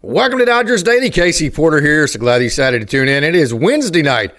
Welcome to Dodgers Daily. Casey Porter here. So glad you decided to tune in. It is Wednesday night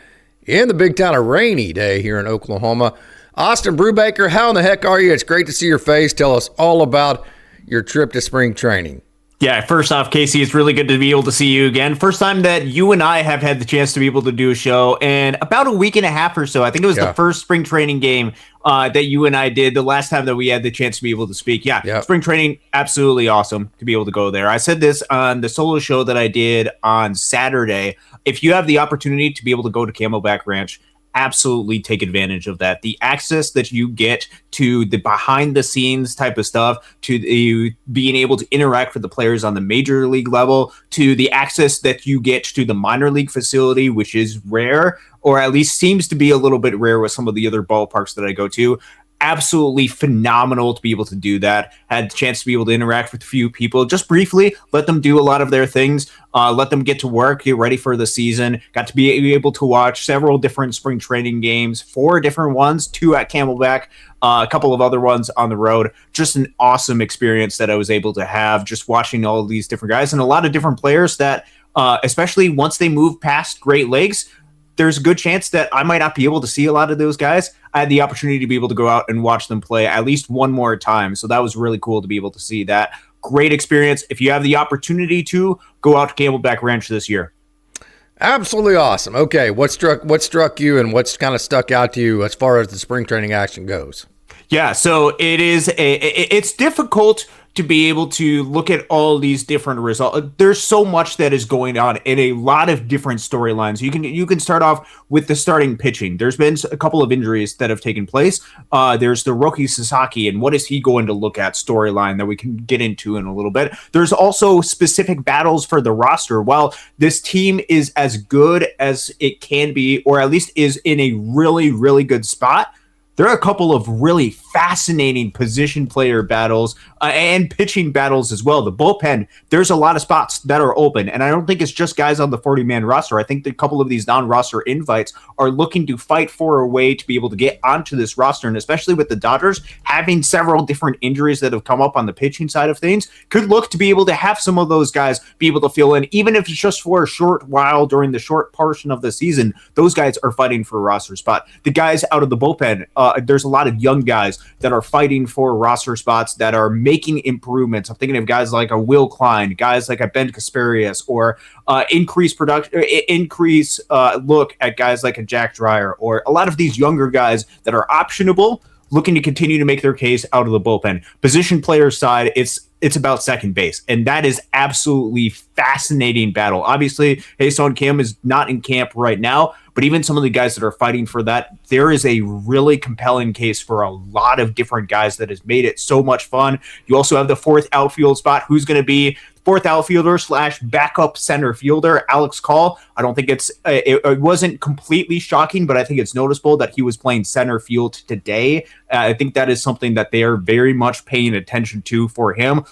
in the big town, a rainy day here in Oklahoma. Austin Brubaker, how in the heck are you? It's great to see your face. Tell us all about your trip to spring training. Yeah, first off, Casey, it's really good to be able to see you again. First time that you and I have had the chance to be able to do a show in about a week and a half or so. I think it was the first spring training game that you and I did the last time that we had the chance to be able to speak. Yeah, spring training, absolutely awesome to be able to go there. I said this on the solo show that I did on Saturday. If you have the opportunity to be able to go to Camelback Ranch, absolutely take advantage of that. The access that you get to the behind the scenes type of stuff, to the being able to interact with the players on the major league level, to the access that you get to the minor league facility, which is rare, or at least seems to be a little bit rare with some of the other ballparks that I go to. Absolutely phenomenal to be able to do that. Had the chance to be able to interact with a few people just briefly, let them do a lot of their things, let them get to work, get ready for the season. Got to be able to watch several different spring training games, 4 different ones, 2 at Camelback, a couple of other ones on the road. Just an awesome experience that I was able to have just watching all of these different guys and a lot of different players that, especially once they move past Great Lakes, there's a good chance that I might not be able to see a lot of those guys. I had the opportunity to be able to go out and watch them play at least one more time. So that was really cool to be able to see that. Great experience. If you have the opportunity to, go out to Camelback Ranch this year. Absolutely awesome. Okay, what struck you and what's kind of stuck out to you as far as the spring training action goes? Yeah, so it's difficult to be able to look at all these different results. There's so much that is going on in a lot of different storylines. You can start off with the starting pitching. There's been a couple of injuries that have taken place. There's the Roki Sasaki, and what is he going to look at storyline that we can get into in a little bit. There's also specific battles for the roster. While this team is as good as it can be, or at least is in a really, really good spot, there are a couple of really fascinating position player battles and pitching battles as well. The bullpen, there's a lot of spots that are open, and I don't think it's just guys on the 40-man roster. I think that a couple of these non-roster invites are looking to fight for a way to be able to get onto this roster, and especially with the Dodgers having several different injuries that have come up on the pitching side of things, could look to be able to have some of those guys be able to fill in, even if it's just for a short while during the short portion of the season. Those guys are fighting for a roster spot. The guys out of the bullpen, there's a lot of young guys that are fighting for roster spots that are making improvements. I'm thinking of guys like a Will Klein, guys like a Ben Kasparius, or increase look at guys like a Jack Dreyer, or a lot of these younger guys that are optionable, looking to continue to make their case out of the bullpen. Position player side, it's about second base, and that is absolutely fascinating battle. Obviously, Ha-Seong Kim is not in camp right now, but even some of the guys that are fighting for that, there is a really compelling case for a lot of different guys that has made it so much fun. You also have the 4th outfield spot. Who's going to be 4th outfielder / backup center fielder? Alex Call. I don't think it wasn't completely shocking, but I think it's noticeable that he was playing center field today. I think that is something that they are very much paying attention to for him.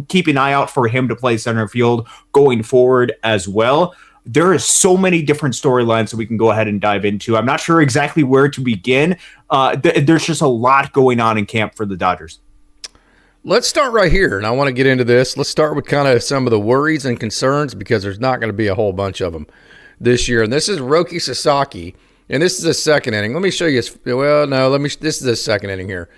Keep an eye out for him to play center field going forward as well. There are so many different storylines that we can go ahead and dive into. I'm not sure exactly where to begin. There's just a lot going on in camp for the Dodgers. Let's start right here, and I want to get into this. Let's start with kind of some of the worries and concerns, because there's not going to be a whole bunch of them this year. And this is Roki Sasaki, and this is the second inning. Let me show you. This is the second inning here.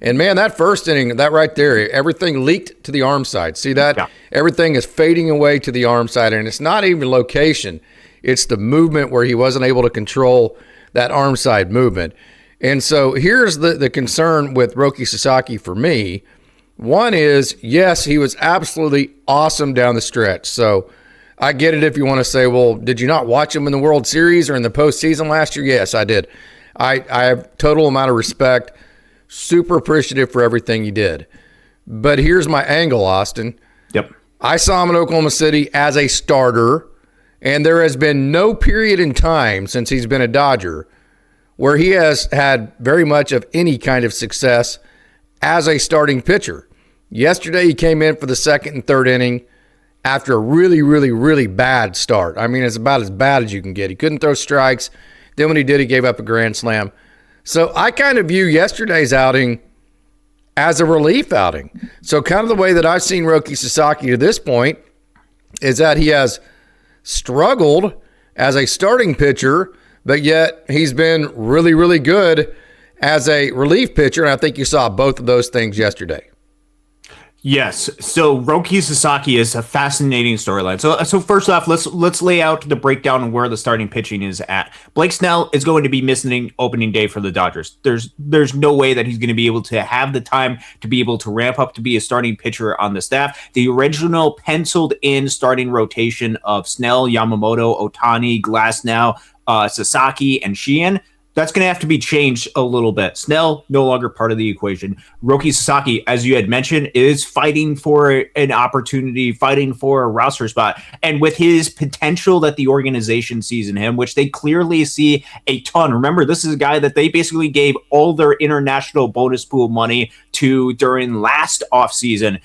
And, man, that first inning, that right there, everything leaked to the arm side. See that? Yeah. Everything is fading away to the arm side, and it's not even location. It's the movement where he wasn't able to control that arm side movement. And so here's the concern with Roki Sasaki for me. One is, yes, he was absolutely awesome down the stretch. So I get it if you want to say, well, did you not watch him in the World Series or in the postseason last year? Yes, I did. I have total amount of respect. Super appreciative for everything he did. But here's my angle, Austin. Yep. I saw him in Oklahoma City as a starter, and there has been no period in time since he's been a Dodger where he has had very much of any kind of success as a starting pitcher. Yesterday he came in for the second and third inning after a really, really, really bad start. I mean, it's about as bad as you can get. He couldn't throw strikes. Then when he did, he gave up a grand slam. So I kind of view yesterday's outing as a relief outing. So kind of the way that I've seen Roki Sasaki to this point, is that he has struggled as a starting pitcher, but yet he's been really, really good as a relief pitcher. And I think you saw both of those things yesterday. Yes. So Roki Sasaki is a fascinating storyline. So first off, let's lay out the breakdown of where the starting pitching is at. Blake Snell is going to be missing opening day for the Dodgers. There's no way that he's going to be able to have the time to be able to ramp up to be a starting pitcher on the staff. The original penciled in starting rotation of Snell, Yamamoto, Ohtani, Glasnow, Sasaki, and Sheehan, that's going to have to be changed a little bit. Snell, no longer part of the equation. Roki Sasaki, as you had mentioned, is fighting for an opportunity, fighting for a roster spot. And with his potential that the organization sees in him, which they clearly see a ton. Remember, this is a guy that they basically gave all their international bonus pool money to during last offseason.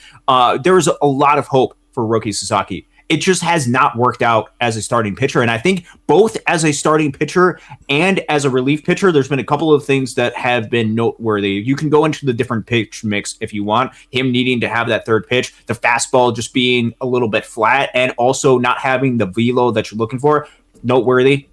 There's a lot of hope for Roki Sasaki. It just has not worked out as a starting pitcher. And I think both as a starting pitcher and as a relief pitcher, there's been a couple of things that have been noteworthy. You can go into the different pitch mix if you want. Him needing to have that third pitch, the fastball just being a little bit flat, and also not having the velo that you're looking for. Noteworthy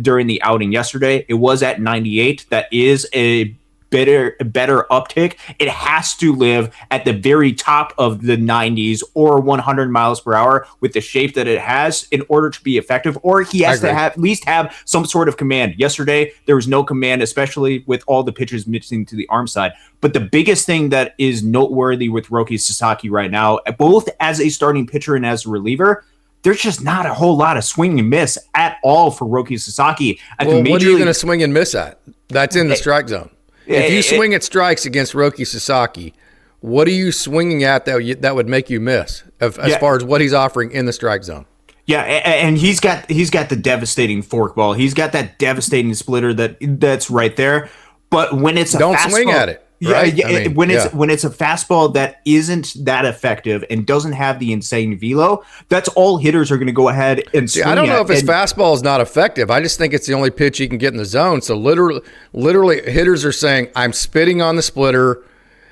during the outing yesterday, it was at 98. That is a better uptick. It has to live at the very top of the 90s or 100 miles per hour with the shape that it has in order to be effective, or he has to have at least have some sort of command. Yesterday, there was no command, especially with all the pitches missing to the arm side. But the biggest thing that is noteworthy with Roki Sasaki right now, both as a starting pitcher and as a reliever, there's just not a whole lot of swing and miss at all for Roki Sasaki. Well, what are you going to swing and miss at? That's in the strike zone. If you swing at strikes against Roki Sasaki, what are you swinging at that would make you miss as far as what he's offering in the strike zone? Yeah, and he's got the devastating forkball. He's got that devastating splitter that's right there. But when it's a don't swing at it. Right? When it's a fastball that isn't that effective and doesn't have the insane velo, that's all hitters are going to go ahead and swing I don't know at. if his fastball is not effective. I just think it's the only pitch he can get in the zone. So literally hitters are saying, I'm spitting on the splitter.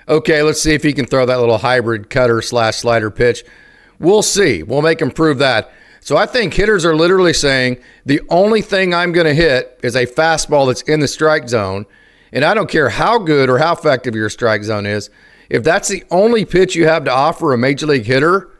Okay, let's see if he can throw that little hybrid cutter / slider pitch. We'll see. We'll make him prove that. So I think hitters are literally saying, the only thing I'm going to hit is a fastball that's in the strike zone. And I don't care how good or how effective your strike zone is. If that's the only pitch you have to offer a major league hitter,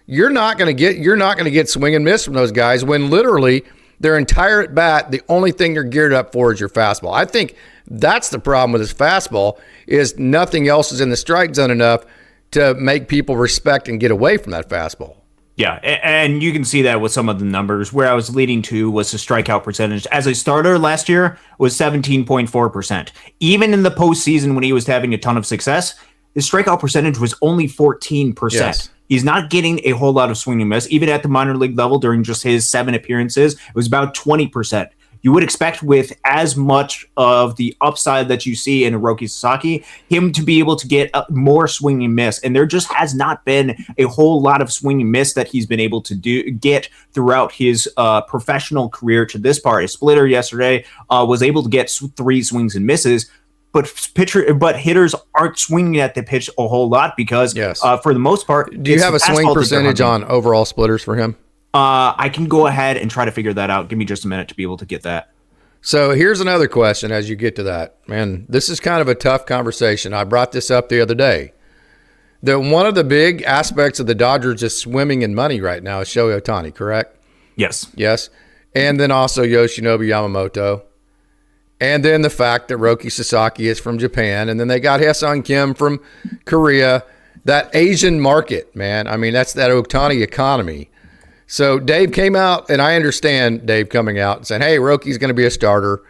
you're not going to get swing and miss from those guys when literally their entire at bat, the only thing they're geared up for is your fastball. I think that's the problem with his fastball, is nothing else is in the strike zone enough to make people respect and get away from that fastball. Yeah, and you can see that with some of the numbers. Where I was leading to was the strikeout percentage. As a starter last year was 17.4%. Even in the postseason when he was having a ton of success, his strikeout percentage was only 14%. Yes. He's not getting a whole lot of swing and miss. Even at the minor league level during just his 7 appearances, it was about 20%. You would expect with as much of the upside that you see in Roki Sasaki, him to be able to get more swing and miss. And there just has not been a whole lot of swing and miss that he's been able to get throughout his professional career to this part. His splitter yesterday was able to get 3 swings and misses. But hitters aren't swinging at the pitch a whole lot because, for the most part, do you have a swing percentage on overall splitters for him? I can go ahead and try to figure that out. Give me just a minute to be able to get that. So here's another question as you get to that. Man, this is kind of a tough conversation. I brought this up the other day. That one of the big aspects of the Dodgers is swimming in money right now is Shohei Ohtani, correct? Yes. Yes. And then also Yoshinobu Yamamoto. And then the fact that Roki Sasaki is from Japan. And then they got Hae-Sung Kim from Korea. That Asian market, man. I mean, that's that Ohtani economy. So Dave came out, and I understand Dave coming out and saying, hey, Roki's going to be a starter,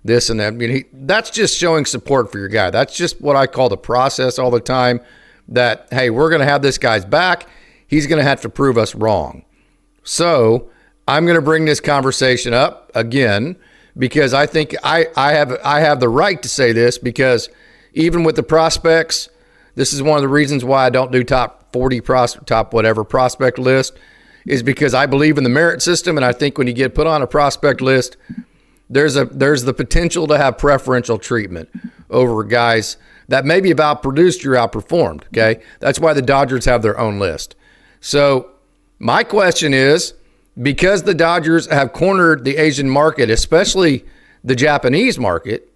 this and that. I mean, that's just showing support for your guy. That's just what I call the process all the time, that, hey, we're going to have this guy's back. He's going to have to prove us wrong. So I'm going to bring this conversation up again because I think I have the right to say this, because even with the prospects, this is one of the reasons why I don't do top 40 top whatever prospect list, is because I believe in the merit system, and I think when you get put on a prospect list, there's the potential to have preferential treatment over guys that maybe have outproduced or outperformed, okay? That's why the Dodgers have their own list. So My question is, because the Dodgers have cornered the Asian market, especially the Japanese market,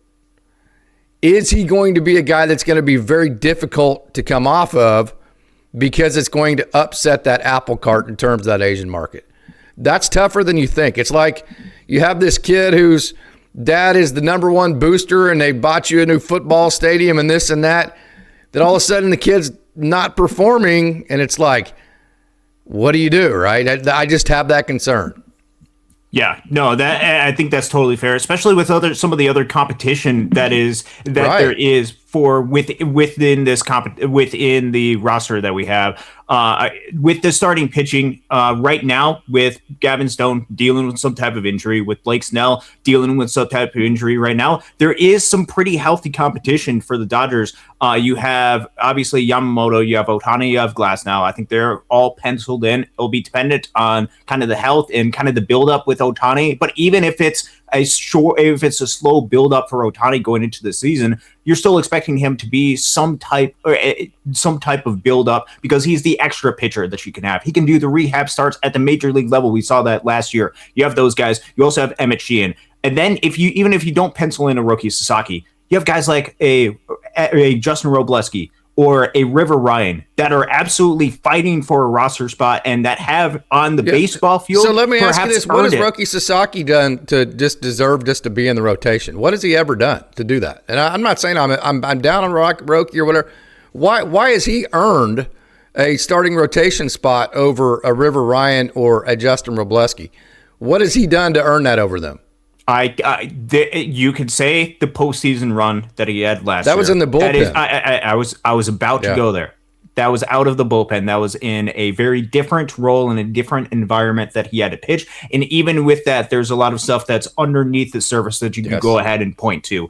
is he going to be a guy that's going to be very difficult to come off of because it's going to upset that apple cart in terms of that Asian market? That's tougher than you think. It's like you have this kid whose dad is the number one booster and they bought you a new football stadium and this and that. Then all of a sudden the kid's not performing and it's like, what do you do, right? I just have that concern. Yeah, no, that I think that's totally fair, especially with some of the other competition that there is for within the roster that we have. With the starting pitching right now, with Gavin Stone dealing with some type of injury, with Blake Snell dealing with some type of injury right now, there is some pretty healthy competition for the Dodgers. You have obviously Yamamoto, you have Ohtani, you have Glasnow. I think they're all penciled in. It'll be dependent on kind of the health and kind of the buildup with Ohtani. But even if it's a slow buildup for Ohtani going into the season, you're still expecting him to be some type of buildup because he's the extra pitcher that you can have. He can do the rehab starts at the major league level. We saw that last year. You have those guys. You also have Emmett Sheehan. And then if you don't pencil in a Roki Sasaki, you have guys like a Justin Robleski or a River Ryan that are absolutely fighting for a roster spot and that have on the baseball field. So let me ask you this. What has Roki Sasaki done to just deserve just to be in the rotation? What has he ever done to do that? And I'm not saying I'm down on Roki or whatever. Why has he earned a starting rotation spot over a River Ryan or a Justin Robleski? What has he done to earn that over them? You could say the postseason run that he had last year. That was in the bullpen. I was about to go there. That was out of the bullpen. That was in a very different role in a different environment that he had to pitch. And even with that, there's a lot of stuff that's underneath the surface that you can go ahead and point to.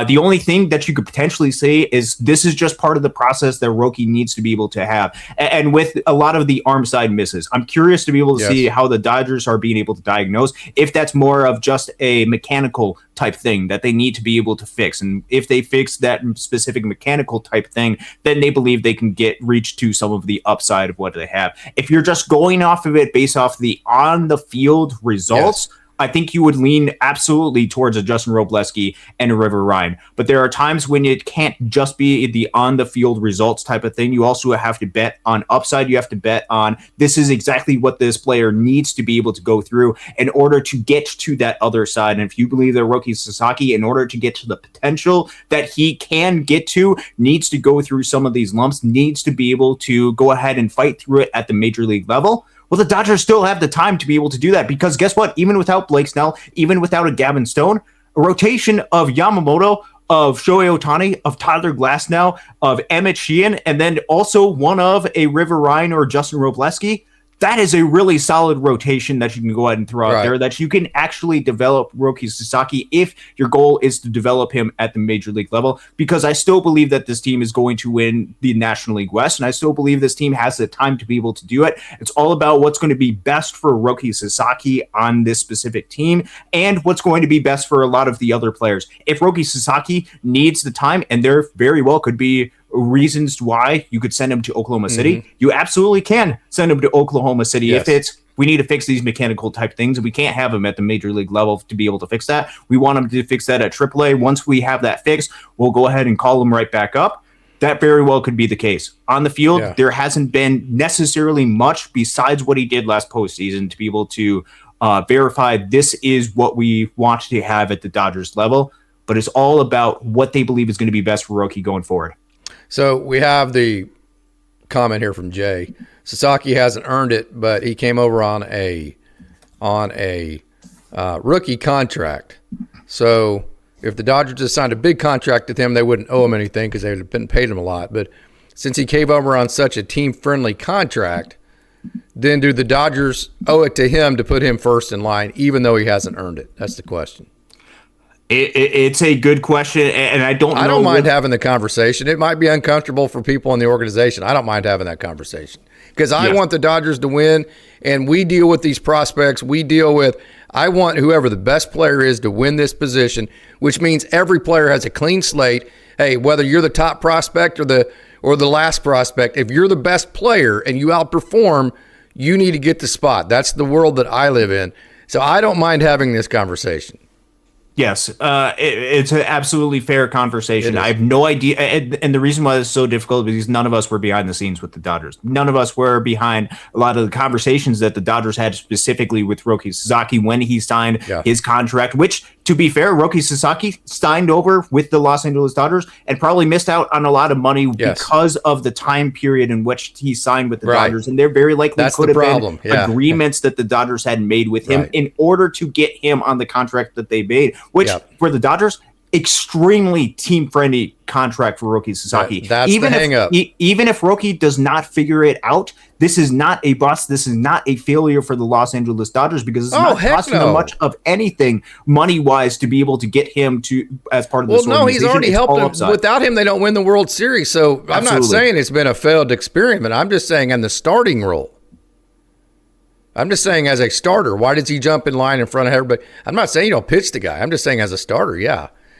The only thing that you could potentially say is this is just part of the process that Roki needs to be able to have. And with a lot of the arm side misses, I'm curious to be able to see how the Dodgers are being able to diagnose if that's more of just a mechanical type thing that they need to be able to fix. And if they fix that specific mechanical type thing, then they believe they can reach to some of the upside of what they have. If you're just going off of it based off the on the field results, I think you would lean absolutely towards a Justin Robleski and a River Ryan. But there are times when it can't just be the on-the-field results type of thing. You also have to bet on upside. You have to bet on this is exactly what this player needs to be able to go through in order to get to that other side. And if you believe that Roki Sasaki, in order to get to the potential that he can get to, needs to go through some of these lumps, needs to be able to go ahead and fight through it at the major league level, well, the Dodgers still have the time to be able to do that because guess what? Even without Blake Snell, even without a Gavin Stone, a rotation of Yamamoto, of Shohei Ohtani, of Tyler Glasnow, of Emmett Sheehan, and then also one of a River Ryan or Justin Robleski, that is a really solid rotation that you can go ahead and throw out there that you can actually develop Roki Sasaki if your goal is to develop him at the major league level, because I still believe that this team is going to win the National League West, and I still believe this team has the time to be able to do it. It's all about what's going to be best for Roki Sasaki on this specific team and what's going to be best for a lot of the other players. If Roki Sasaki needs the time, and there very well could be reasons why you could send him to Oklahoma City, you absolutely can send him to Oklahoma City. If it's we need to fix these mechanical type things and we can't have him at the major league level to be able to fix that. We want him to fix that at AAA. Once we have that fixed, we'll go ahead and call him right back up. That very well could be the case. On the field, there hasn't been necessarily much besides what he did last postseason to be able to verify this is what we want to have at the Dodgers level. But it's all about what they believe is going to be best for Roki going forward. So we have the comment here from Jay. Sasaki hasn't earned it, but he came over on a rookie contract. So if the Dodgers just signed a big contract with him, they wouldn't owe him anything because they had been paid him a lot. But since he came over on such a team-friendly contract, then do the Dodgers owe it to him to put him first in line, even though he hasn't earned it? That's the question. It's a good question, and I don't know. I don't mind having the conversation. It might be uncomfortable for people in the organization. I don't mind having that conversation because I want the Dodgers to win, and we deal with these prospects. I want whoever the best player is to win this position, which means every player has a clean slate. Hey, whether you're the top prospect or the last prospect, if you're the best player and you outperform, You need to get the spot. That's the world that I live in. So I don't mind having this conversation. Yes, it's an absolutely fair conversation. I have no idea. And the reason why it's so difficult is because none of us were behind the scenes with the Dodgers. None of us were behind a lot of the conversations that the Dodgers had specifically with Roki Sasaki when he signed his contract, which, to be fair, Roki Sasaki signed over with the Los Angeles Dodgers and probably missed out on a lot of money because of the time period in which he signed with the Dodgers. And there very likely could have been agreements that the Dodgers had made with him in order to get him on the contract that they made, which for the Dodgers, extremely team-friendly contract for Roki Sasaki. That's the hang-up. Even if Roki does not figure it out, this is not a bust. This is not a failure for the Los Angeles Dodgers because it's not costing them much of anything money-wise to be able to get him to as part of this organization. Well, no, he's already helped them. Without him, they don't win the World Series. So I'm not saying it's been a failed experiment. I'm just saying in the starting role. I'm just saying as a starter, why does he jump in line in front of everybody? I'm not saying you don't pitch the guy. I'm just saying as a starter,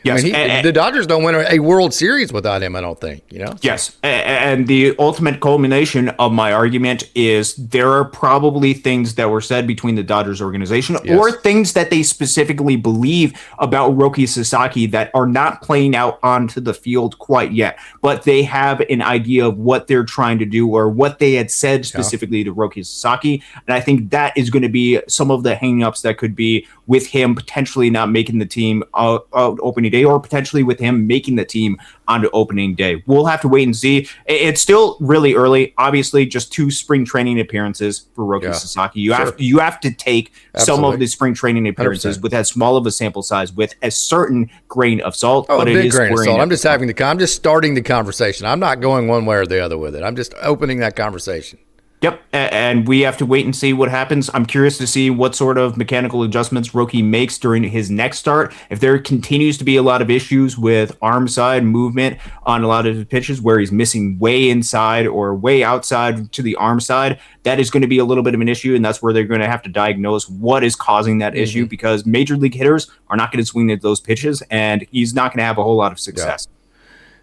Yes, I mean, the Dodgers don't win a World Series without him, I don't think, Yes, and the ultimate culmination of my argument is there are probably things that were said between the Dodgers organization or things that they specifically believe about Roki Sasaki that are not playing out onto the field quite yet, but they have an idea of what they're trying to do or what they had said specifically to Roki Sasaki, and I think that is going to be some of the hang-ups that could be with him potentially not making the team opening day, or potentially with him making the team onto opening day. We'll have to wait and see. It's still really early. Obviously, just 2 spring training appearances for Roki Sasaki. You have to take some of the spring training appearances 100%. With as small of a sample size, with a certain grain of salt. But a big grain of salt. I'm just starting the conversation. I'm not going one way or the other with it. I'm just opening that conversation. Yep, and we have to wait and see what happens. I'm curious to see what sort of mechanical adjustments Roki makes during his next start. If there continues to be a lot of issues with arm side movement on a lot of his pitches where he's missing way inside or way outside to the arm side, that is going to be a little bit of an issue, and that's where they're going to have to diagnose what is causing that issue, because major league hitters are not going to swing at those pitches, and he's not going to have a whole lot of success.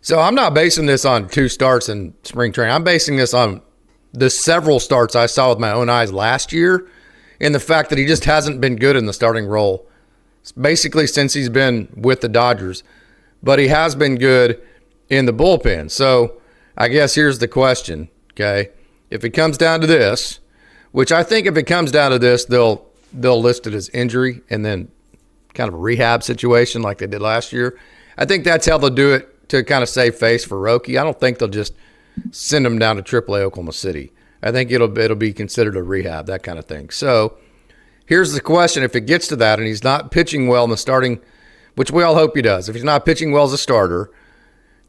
So I'm not basing this on 2 starts in spring training. I'm basing this on the several starts I saw with my own eyes last year, and the fact that he just hasn't been good in the starting role basically since he's been with the Dodgers, but he has been good in the bullpen. So I guess here's the question, okay? If it comes down to this, which I think if it comes down to this, they'll list it as injury and then kind of a rehab situation like they did last year. I think that's how they'll do it to kind of save face for Roki. I don't think they'll just send him down to AAA Oklahoma City. I think it'll be considered a rehab, that kind of thing. So here's the question. If it gets to that and he's not pitching well in the starting, which we all hope he does, if he's not pitching well as a starter,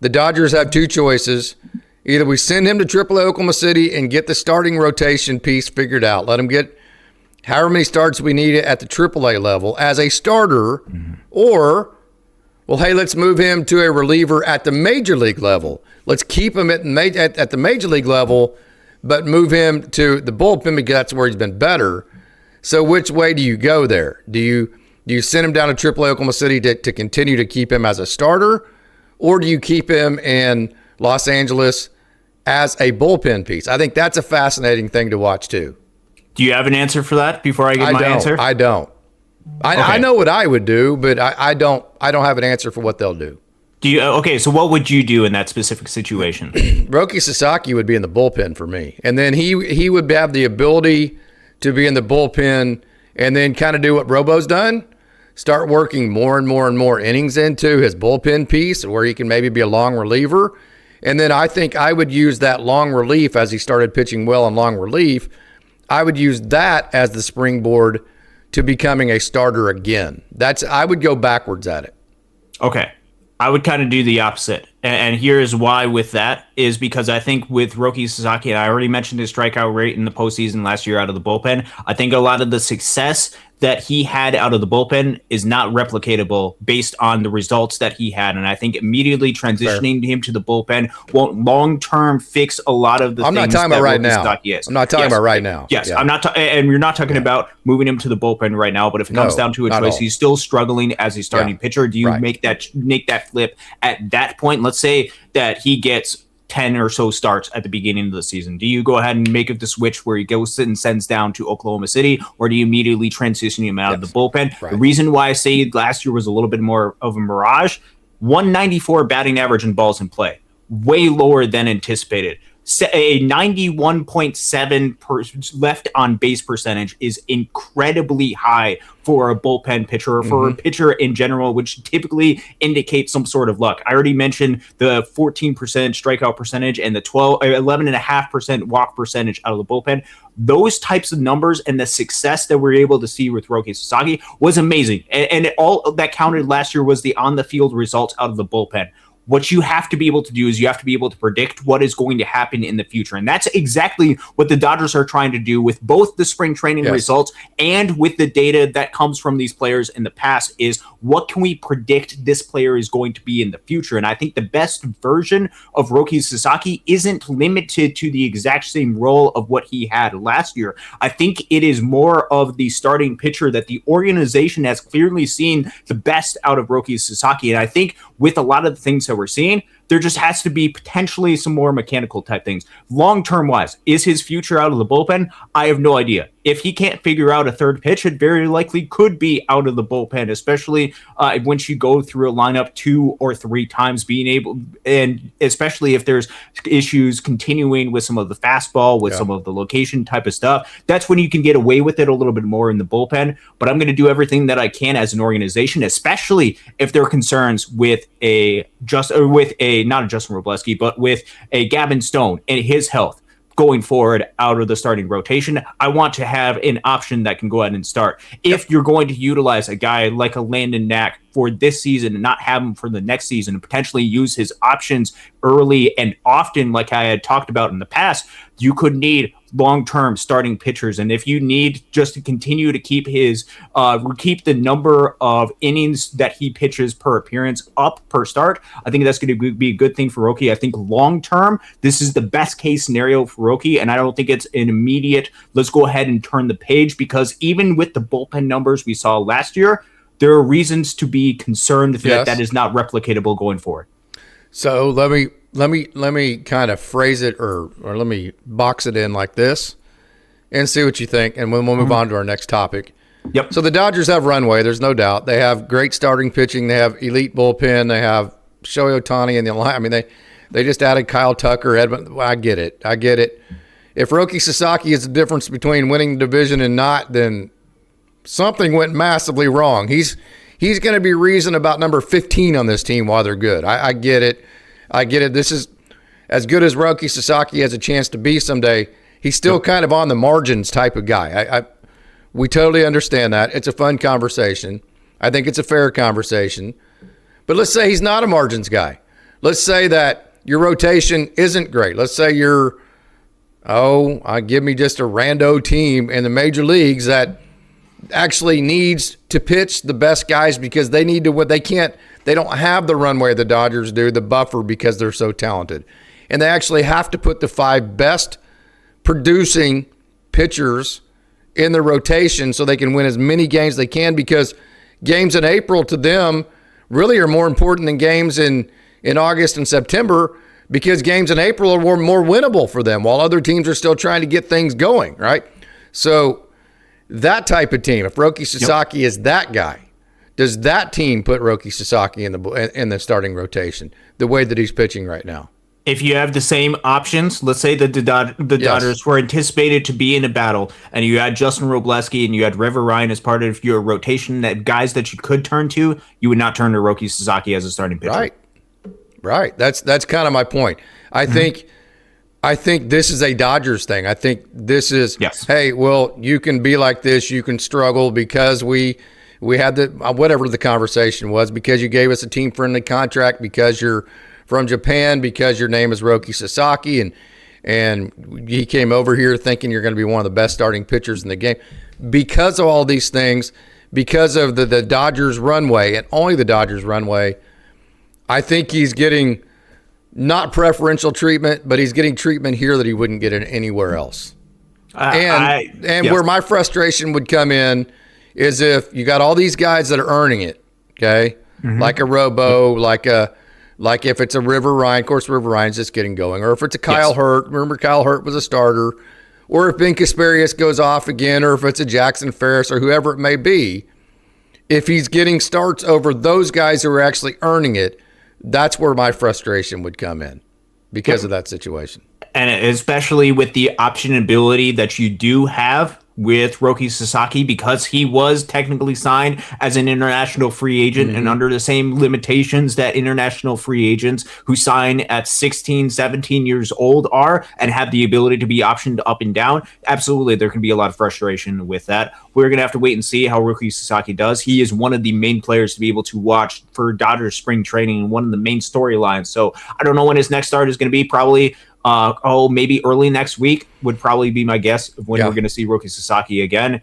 the Dodgers have 2 choices. Either we send him to AAA Oklahoma City and get the starting rotation piece figured out, let him get however many starts we need at the AAA level as a starter, or, well, hey, let's move him to a reliever at the major league level. Let's keep him at the major league level, but move him to the bullpen because that's where he's been better. So which way do you go there? Do you send him down to AAA Oklahoma City to continue to keep him as a starter, or do you keep him in Los Angeles as a bullpen piece? I think that's a fascinating thing to watch too. Do you have an answer for that before I give my answer? I don't. I know what I would do, but I don't have an answer for what they'll do. So what would you do in that specific situation? Roki Sasaki would be in the bullpen for me. And then he would have the ability to be in the bullpen and then kind of do what Robo's done, start working more and more and more innings into his bullpen piece where he can maybe be a long reliever. And then I think I would use that long relief as he started pitching well in long relief. I would use that as the springboard to becoming a starter again. I would go backwards at it. Okay. I would kind of do the opposite. And here's why with that is because I think with Roki Sasaki, and I already mentioned his strikeout rate in the postseason last year out of the bullpen, I think a lot of the success that he had out of the bullpen is not replicatable based on the results that he had. And I think immediately transitioning him to the bullpen won't long-term fix a lot of the things that Roki Sasaki is. I'm not talking about right now. Yes, I'm not, and we're not talking about moving him to the bullpen right now, but if it comes down to a choice, he's still struggling as a starting pitcher. Do you make that flip at that point? Let's say that he gets 10 or so starts at the beginning of the season? Do you go ahead and make the switch where he goes and sends down to Oklahoma City, or do you immediately transition him out of the bullpen? Right. The reason why I say last year was a little bit more of a mirage, 194 batting average in balls in play, way lower than anticipated. A 91.7 left on base percentage is incredibly high for a bullpen pitcher or for a pitcher in general, which typically indicates some sort of luck. I already mentioned the 14% strikeout percentage and the 11.5% walk percentage out of the bullpen. Those types of numbers and the success that we're able to see with Roki Sasaki was amazing. And all that counted last year was the on-the-field results out of the bullpen. What you have to be able to do is you have to be able to predict what is going to happen in the future. And that's exactly what the Dodgers are trying to do with both the spring training results and with the data that comes from these players in the past is what can we predict this player is going to be in the future? And I think the best version of Roki Sasaki isn't limited to the exact same role of what he had last year. I think it is more of the starting pitcher that the organization has clearly seen the best out of Roki Sasaki. And I think with a lot of the things that we're seeing, there just has to be potentially some more mechanical type things. Long-term wise, is his future out of the bullpen? I have no idea. If he can't figure out a third pitch, it very likely could be out of the bullpen, especially once you go through a lineup 2 or 3 times, and especially if there's issues continuing with some of the fastball, with some of the location type of stuff. That's when you can get away with it a little bit more in the bullpen. But I'm going to do everything that I can as an organization, especially if there are concerns with not a Justin Robleski, but with a Gavin Stone and his health going forward out of the starting rotation. I want to have an option that can go ahead and start. If you're going to utilize a guy like a Landon Knack for this season and not have him for the next season and potentially use his options early and often, like I had talked about in the past, you could need long-term starting pitchers. And if you need just to continue to keep keep the number of innings that he pitches per appearance up per start, I think that's going to be a good thing for Roki. I think long-term, this is the best case scenario for Roki. And I don't think it's an immediate, let's go ahead and turn the page, because even with the bullpen numbers we saw last year, there are reasons to be concerned that that is not replicatable going forward. So let me kind of phrase it or let me box it in like this and see what you think, and we'll move on to our next topic. Yep. So the Dodgers have runway, there's no doubt. They have great starting pitching. They have elite bullpen. They have Shohei Ohtani in the line. I mean, they just added Kyle Tucker, Edmund. Well, I get it. If Roki Sasaki is the difference between winning the division and not, then something went massively wrong. He's going to be reason about number 15 on this team while they're good. I get it. This is as good as Roki Sasaki has a chance to be someday. He's still kind of on the margins type of guy. We totally understand that. It's a fun conversation. I think it's a fair conversation. But let's say he's not a margins guy. Let's say that your rotation isn't great. Let's say you're, give me just a rando team in the major leagues that actually needs to pitch the best guys because they need to, they don't have the runway the Dodgers do, the buffer, because they're so talented. And they actually have to put the 5 best producing pitchers in the rotation so they can win as many games as they can, because games in April to them really are more important than games in August and September, because games in April are more winnable for them while other teams are still trying to get things going, right? So that type of team, if Roki Sasaki is that guy, does that team put Roki Sasaki in the starting rotation the way that he's pitching right now? If you have the same options, let's say that the Dodgers were anticipated to be in a battle, and you had Justin Robleski and you had River Ryan as part of your rotation, that guys that you could turn to, you would not turn to Roki Sasaki as a starting pitcher. Right. That's kind of my point. I think this is a Dodgers thing. I think this is, hey, well, you can be like this, you can struggle because we had the whatever the conversation was, because you gave us a team-friendly contract, because you're from Japan, because your name is Roki Sasaki, and he came over here thinking you're going to be one of the best starting pitchers in the game. Because of all these things, because of the Dodgers runway, and only the Dodgers runway, I think he's getting not preferential treatment, but he's getting treatment here that he wouldn't get anywhere else. Where my frustration would come in is if you got all these guys that are earning it, okay, like a Robo, like a Like if it's a River Ryan, of course, River Ryan's just getting going. Or if it's a Kyle Hurt, remember Kyle Hurt was a starter. Or if Ben Kasparius goes off again, or if it's a Jackson Ferris or whoever it may be, if he's getting starts over those guys who are actually earning it, that's where my frustration would come in because of that situation. And especially with the optionability that you do have with Roki Sasaki, because he was technically signed as an international free agent and under the same limitations that international free agents who sign at 16, 17 years old are and have the ability to be optioned up and down. Absolutely, there can be a lot of frustration with that. We're going to have to wait and see how Roki Sasaki does. He is one of the main players to be able to watch for Dodgers spring training and one of the main storylines. So I don't know when his next start is going to be. Probably maybe early next week would probably be my guess of when we're going to see Roki Sasaki again.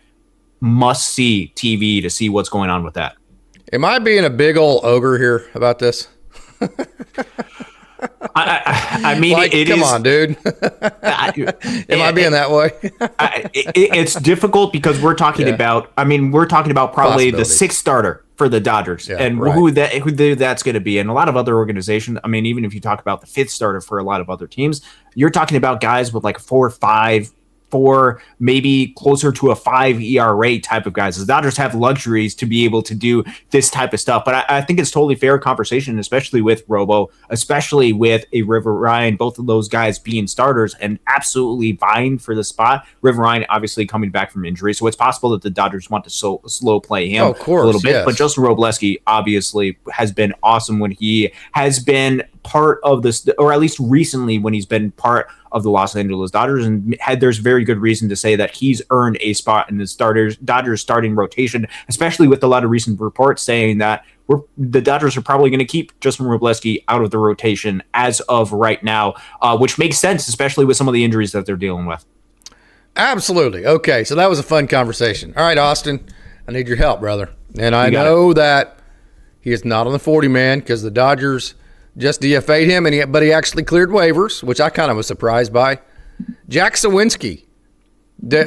Must see TV to see what's going on with that. Am I being a big old ogre here about this? I mean, like, come on, dude. Am I being that way? It's difficult because we're talking about probably the sixth starter for the Dodgers and who that's going to be. And a lot of other organizations, I mean, even if you talk about the fifth starter for a lot of other teams, you're talking about guys with like 4 or 5, maybe closer to a 5 ERA type of guys. The Dodgers have luxuries to be able to do this type of stuff. But I think it's totally fair conversation, especially with Robo, especially with a River Ryan, both of those guys being starters and absolutely vying for the spot. River Ryan obviously coming back from injury, so it's possible that the Dodgers want to slow play him a little bit. Yes. But Justin Robleski obviously has been awesome when he has been part of this, or at least recently when he's been part of the Los Angeles Dodgers, and there's very good reason to say that he's earned a spot in the Dodgers starting rotation, especially with a lot of recent reports saying that the Dodgers are probably going to keep Justin Robleski out of the rotation as of right now, which makes sense, especially with some of the injuries that they're dealing with. Absolutely. Okay, so that was a fun conversation. All right, Austin, I need your help, brother. And I know that he is not on the 40-man because the Dodgers just DFA'd him, but he actually cleared waivers, which I kind of was surprised by. Jack Sawinski.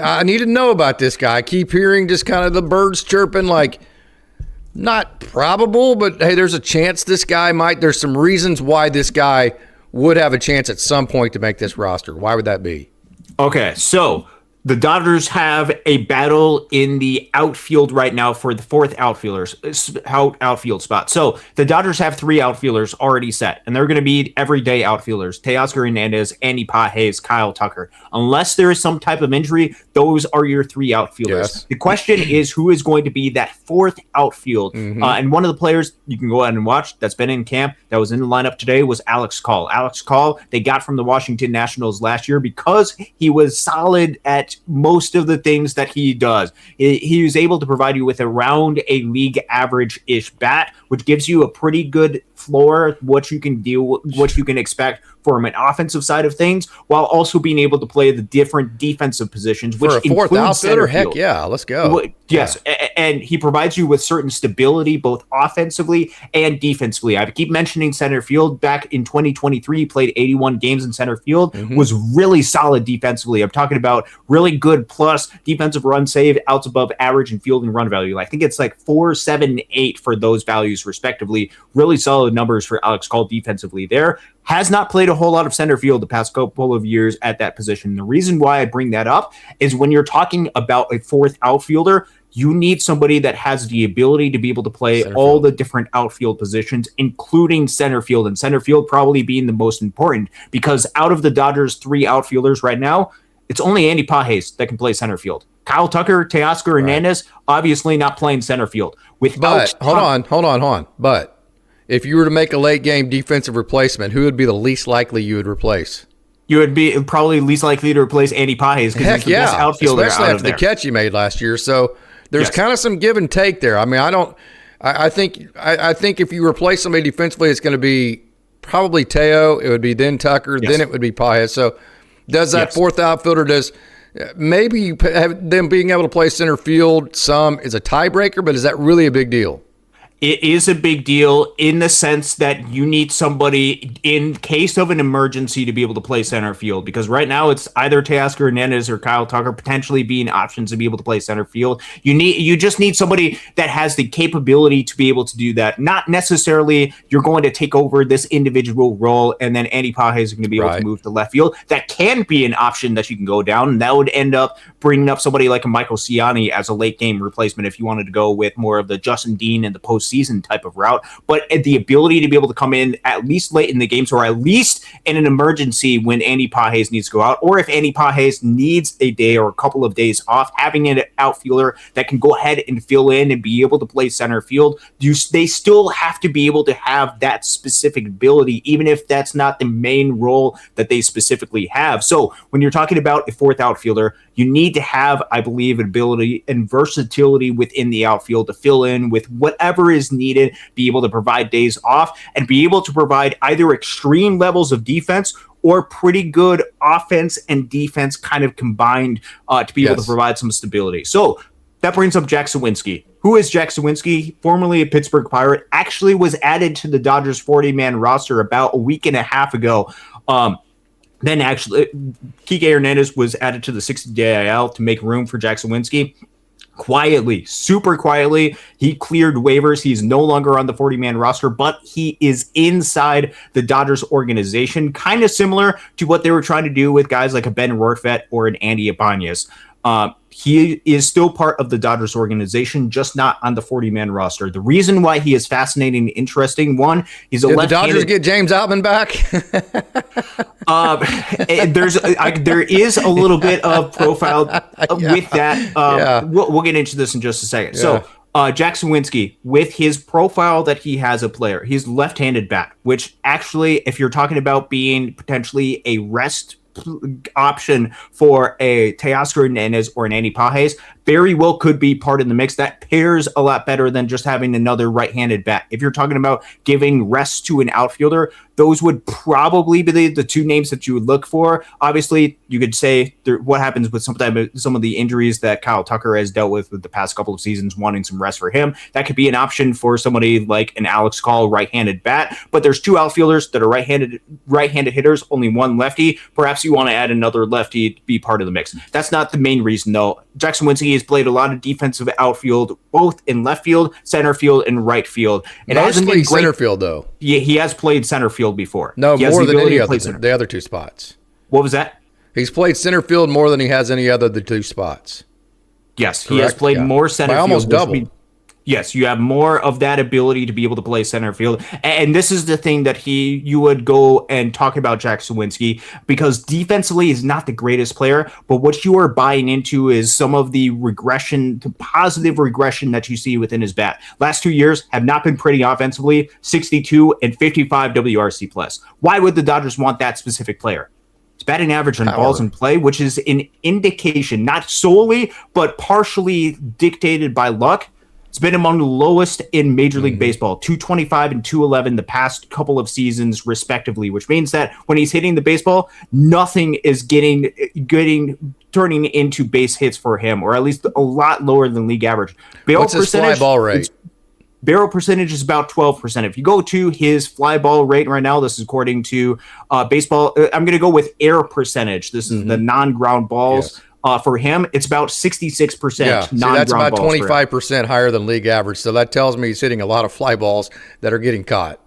I need to know about this guy. I keep hearing just kind of the birds chirping, like, not probable, but hey, there's a chance this guy might. There's some reasons why this guy would have a chance at some point to make this roster. Why would that be? Okay, so the Dodgers have a battle in the outfield right now for the fourth outfield spot. So the Dodgers have 3 outfielders already set, and they're going to be everyday outfielders: Teoscar Hernandez, Andy Pages, Kyle Tucker. Unless there is some type of injury, those are your 3 outfielders. Yes. The question is who is going to be that fourth outfield. And one of the players you can go ahead and watch that's been in camp, that was in the lineup today, was Alex Call. Alex Call, they got from the Washington Nationals last year because he was solid at most of the things that he does. He was able to provide you with around a league average-ish bat, which gives you a pretty good floor, what you can expect from an offensive side of things, while also being able to play the different defensive positions, which for a fourth outfielder. Heck yeah, let's go. Yes, and he provides you with certain stability both offensively and defensively. I keep mentioning center field. Back in 2023, he played 81 games in center field, was really solid defensively. I'm talking about really good plus defensive run save, outs above average, and fielding run value. I think it's like 4, 7, 8 for those values respectively. Really solid numbers for Alex Call defensively there. Has not played a whole lot of center field the past couple of years at that position. The reason why I bring that up is when you're talking about a fourth outfielder, you need somebody that has the ability to be able to play all the different outfield positions, including center field, and center field probably being the most important, because out of the Dodgers' 3 outfielders right now, it's only Andy Pages that can play center field. Kyle Tucker, Teoscar Hernandez, obviously not playing center field. But hold on. But if you were to make a late game defensive replacement, who would be the least likely you would replace? You would be probably least likely to replace Andy Pages because he's the best outfielder especially out after the catch he made last year. So there's kind of some give and take there. I mean, I think if you replace somebody defensively, it's going to be probably Teo. It would be then Tucker. Then it would be Pages. So does that fourth outfielder, maybe them being able to play center field some is a tiebreaker, but is that really a big deal? It is a big deal in the sense that you need somebody in case of an emergency to be able to play center field, because right now it's either Teoscar Hernandez or Kyle Tucker potentially being options to be able to play center field. You just need somebody that has the capability to be able to do that. Not necessarily you're going to take over this individual role and then Andy Pages is going to be able to move to left field. That can be an option that you can go down, and that would end up bringing up somebody like a Michael Ciani as a late game replacement if you wanted to go with more of the Justin Dean and the postseason type of route. But the ability to be able to come in at least late in the games, or at least in an emergency when Andy Pages needs to go out, or if Andy Pages needs a day or a couple of days off, having an outfielder that can go ahead and fill in and be able to play center field, they still have to be able to have that specific ability, even if that's not the main role that they specifically have. So when you're talking about a fourth outfielder, you need to have, I believe, ability and versatility within the outfield to fill in with whatever is needed, be able to provide days off, and be able to provide either extreme levels of defense or pretty good offense and defense kind of combined to be able to provide some stability. So that brings up Jack Suwinski. Who is Jack Suwinski? Formerly a Pittsburgh Pirate, actually was added to the Dodgers 40-man roster about a week and a half ago. Then actually, Kike Hernandez was added to the 60-day IL to make room for Jack Suwinski. Quietly, super quietly, he cleared waivers. He's no longer on the 40-man roster, but he is inside the Dodgers organization, kind of similar to what they were trying to do with guys like a Ben Rortvedt or an Andy Ibanez. He is still part of the Dodgers organization, just not on the 40-man roster. The reason why he is fascinating and interesting, one, he's a left-handed... Did the Dodgers get James Outman back? There is a little bit of profile with that. We'll get into this in just a second. So Jack Suwinski, with his profile that he has a player, he's left-handed bat, which actually, if you're talking about being potentially a rest option for a Teoscar Hernandez or an Andy Pages, very well could be part of the mix. That pairs a lot better than just having another right-handed bat. If you're talking about giving rest to an outfielder, those would probably be the two names that you would look for. Obviously, you could say what happens with some of the injuries that Kyle Tucker has dealt with the past couple of seasons, wanting some rest for him. That could be an option for somebody like an Alex Call, right-handed bat. But there's two outfielders that are right-handed hitters, only one lefty. Perhaps you want to add another lefty to be part of the mix. That's not the main reason, though. Jack Suwinski has played a lot of defensive outfield, both in left field, center field, and right field. It hasn't been great. Center field, though. Yeah, he has played center field before. No, more than any other the other two spots. What was that? He's played center field more than he has any other of the two spots. Yes, correct? He has played more center field. Almost double. Yes, you have more of that ability to be able to play center field. And this is the thing that you would go and talk about Jack Suwinski, because defensively he's not the greatest player, but what you are buying into is some of the regression, the positive regression that you see within his bat. Last 2 years have not been pretty offensively, 62 and 55 WRC plus. Why would the Dodgers want that specific player? It's batting average on balls in play, which is an indication, not solely, but partially dictated by luck. It's been among the lowest in Major League Baseball, 225 and 211 the past couple of seasons, respectively, which means that when he's hitting the baseball, nothing is turning into base hits for him, or at least a lot lower than league average. What's his fly ball rate? Barrel percentage is about 12%. If you go to his fly ball rate right now, this is according to baseball. I'm going to go with air percentage. This is the non-ground balls. Yes. For him, it's about 66%. Yeah, that's about 25% higher than league average. So that tells me he's hitting a lot of fly balls that are getting caught.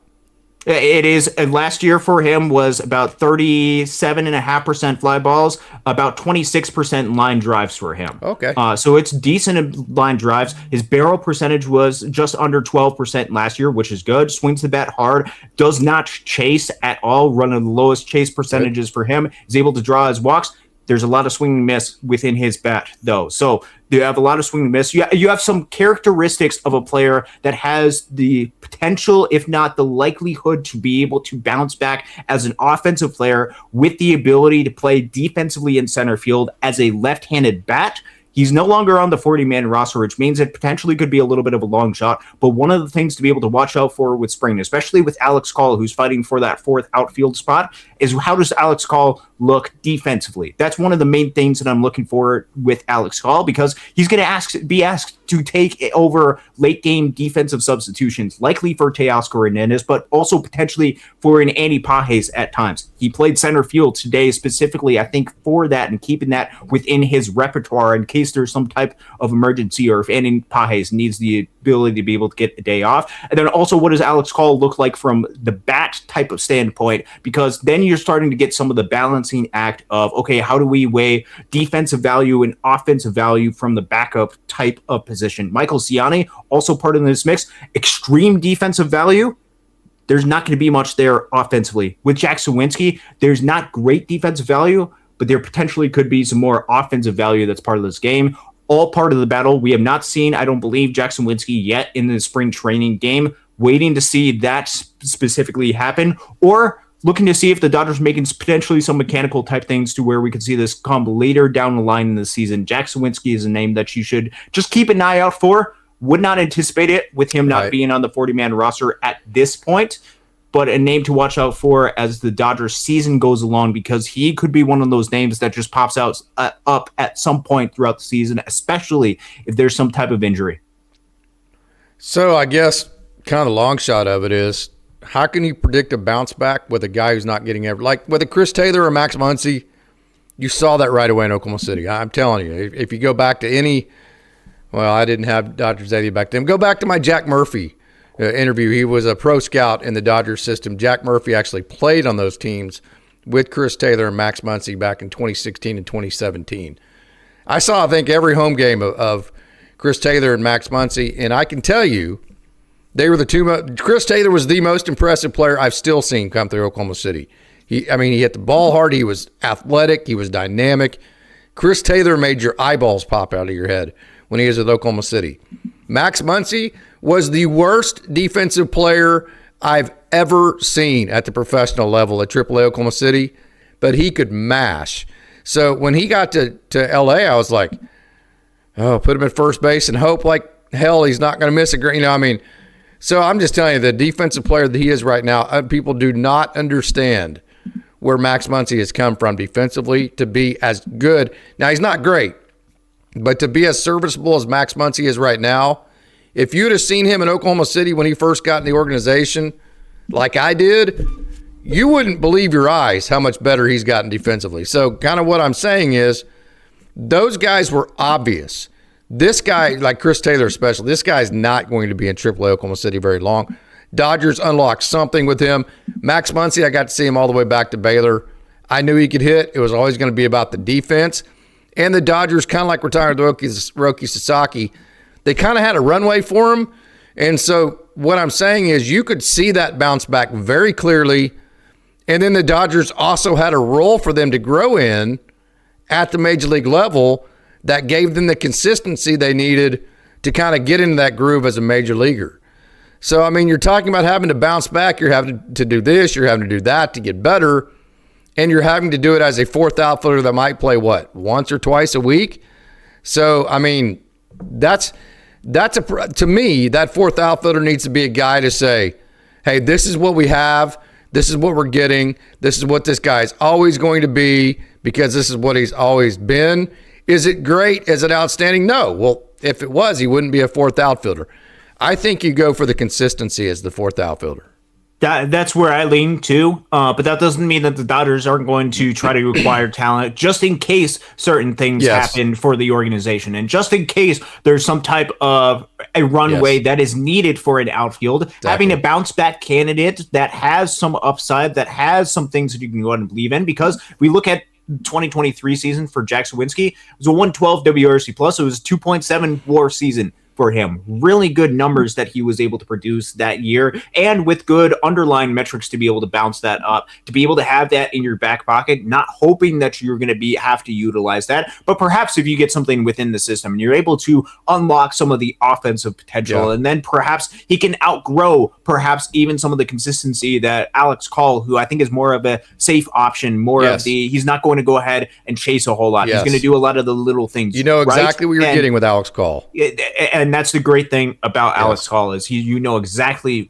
It is. And last year for him was about 37.5% fly balls, about 26% line drives for him. Okay. So it's decent in line drives. His barrel percentage was just under 12% last year, which is good. Swings the bat hard, does not chase at all. One of the lowest chase percentages for him. Is able to draw his walks. There's a lot of swing and miss within his bat, though. So you have a lot of swing and miss. You have some characteristics of a player that has the potential, if not the likelihood, to be able to bounce back as an offensive player with the ability to play defensively in center field as a left-handed bat. He's no longer on the 40-man roster, which means it potentially could be a little bit of a long shot. But one of the things to be able to watch out for with spring, especially with Alex Call, who's fighting for that fourth outfield spot, is how does Alex Call look defensively? That's one of the main things that I'm looking for with Alex Call, because he's going to be asked to take over late-game defensive substitutions, likely for Teoscar Hernandez, but also potentially for an Andy Pages at times. He played center field today specifically, I think, for that and keeping that within his repertoire in case there's some type of emergency or if Andy Pages needs the ability to be able to get a day off. And then also, what does Alex Call look like from the bat type of standpoint? Because then you're starting to get some of the balancing act of, okay, how do we weigh defensive value and offensive value from the backup type of position? Michael Ciani, also part of this mix, extreme defensive value. There's not going to be much there offensively. With Jack Suwinski, there's not great defensive value, but there potentially could be some more offensive value that's part of this game. All part of the battle. We have not seen, I don't believe, Jack Suwinski yet in the spring training game. Waiting to see that specifically happen, or looking to see if the Dodgers making potentially some mechanical type things to where we could see this come later down the line in the season. Jack Suwinski is a name that you should just keep an eye out for. Would not anticipate it with him not being on the 40-man roster at this point, but a name to watch out for as the Dodgers season goes along, because he could be one of those names that just pops out up at some point throughout the season, especially if there's some type of injury. So I guess kind of the long shot of it is, how can you predict a bounce back with a guy who's not getting ever, like with a Chris Taylor or Max Muncy? You saw that right away in Oklahoma City. I'm telling you, if you go back to any, well, I didn't have Dodgers AD back then. Go back to my Jack Murphy interview. He was a pro scout in the Dodgers system. Jack Murphy actually played on those teams with Chris Taylor and Max Muncy back in 2016 and 2017. I saw, I think, every home game of Chris Taylor and Max Muncy, and I can tell you, they were the two. Chris Taylor was the most impressive player I've still seen come through Oklahoma City. He hit the ball hard. He was athletic. He was dynamic. Chris Taylor made your eyeballs pop out of your head when he was with Oklahoma City. Max Muncy was the worst defensive player I've ever seen at the professional level at AAA Oklahoma City, but he could mash. So when he got to L.A., I was like, oh, put him at first base and hope like hell he's not going to miss a – So I'm just telling you, the defensive player that he is right now, people do not understand where Max Muncy has come from defensively to be as good. Now, he's not great, but to be as serviceable as Max Muncy is right now, if you'd have seen him in Oklahoma City when he first got in the organization like I did, you wouldn't believe your eyes how much better he's gotten defensively. So kind of what I'm saying is those guys were obvious. This guy, like Chris Taylor especially, this guy's not going to be in AAA Oklahoma City very long. Dodgers unlocked something with him. Max Muncy, I got to see him all the way back to Baylor. I knew he could hit. It was always going to be about the defense. And the Dodgers, kind of like retired Roki Sasaki, they kind of had a runway for him. And so what I'm saying is you could see that bounce back very clearly. And then the Dodgers also had a role for them to grow in at the major league level that gave them the consistency they needed to kind of get into that groove as a major leaguer. So, you're talking about having to bounce back. You're having to do this. You're having to do that to get better. And you're having to do it as a fourth outfielder that might play, once or twice a week? So, to me, that fourth outfielder needs to be a guy to say, hey, this is what we have. This is what we're getting. This is what this guy's always going to be because this is what he's always been. Is it great? Is it outstanding? No. Well, if it was, he wouldn't be a fourth outfielder. I think you go for the consistency as the fourth outfielder. That's where I lean too, but that doesn't mean that the Dodgers aren't going to try to acquire talent just in case certain things happen for the organization, and just in case there's some type of a runway that is needed for an outfield. Exactly. Having a bounce back candidate that has some upside, that has some things that you can go out and believe in, because we look at 2023 season for Jack Suwinski. It was a 112 WRC plus. It was a 2.7 WAR season for him. Really good numbers that he was able to produce that year, and with good underlying metrics to be able to bounce that up, to be able to have that in your back pocket, not hoping that you're going to have to utilize that, but perhaps if you get something within the system and you're able to unlock some of the offensive potential, and then perhaps he can outgrow perhaps even some of the consistency that Alex Call, who I think is more of a safe option, more of he's not going to go ahead and chase a whole lot. He's going to do a lot of the little things. You know exactly what you're getting with Alex Call. And that's the great thing about Alex Call is you know exactly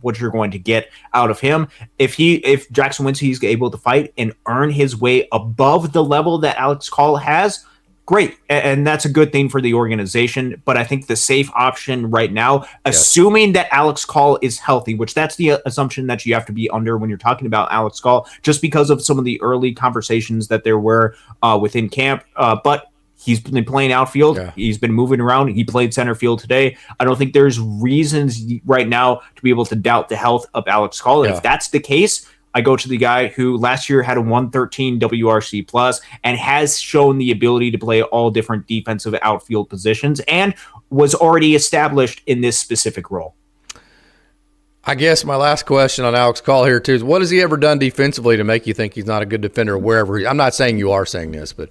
what you're going to get out of him. If Jackson wins, he's able to fight and earn his way above the level that Alex Call has. Great. And that's a good thing for the organization. But I think the safe option right now, assuming that Alex Call is healthy, which that's the assumption that you have to be under when you're talking about Alex Call, just because of some of the early conversations that there were within camp. But he's been playing outfield. He's been moving around. He played center field today. I don't think there's reasons right now to be able to doubt the health of Alex Call. And if that's the case, I go to the guy who last year had a 113 WRC plus and has shown the ability to play all different defensive outfield positions and was already established in this specific role. I guess my last question on Alex Call here too is, what has he ever done defensively to make you think he's not a good defender wherever I'm not saying you are saying this, but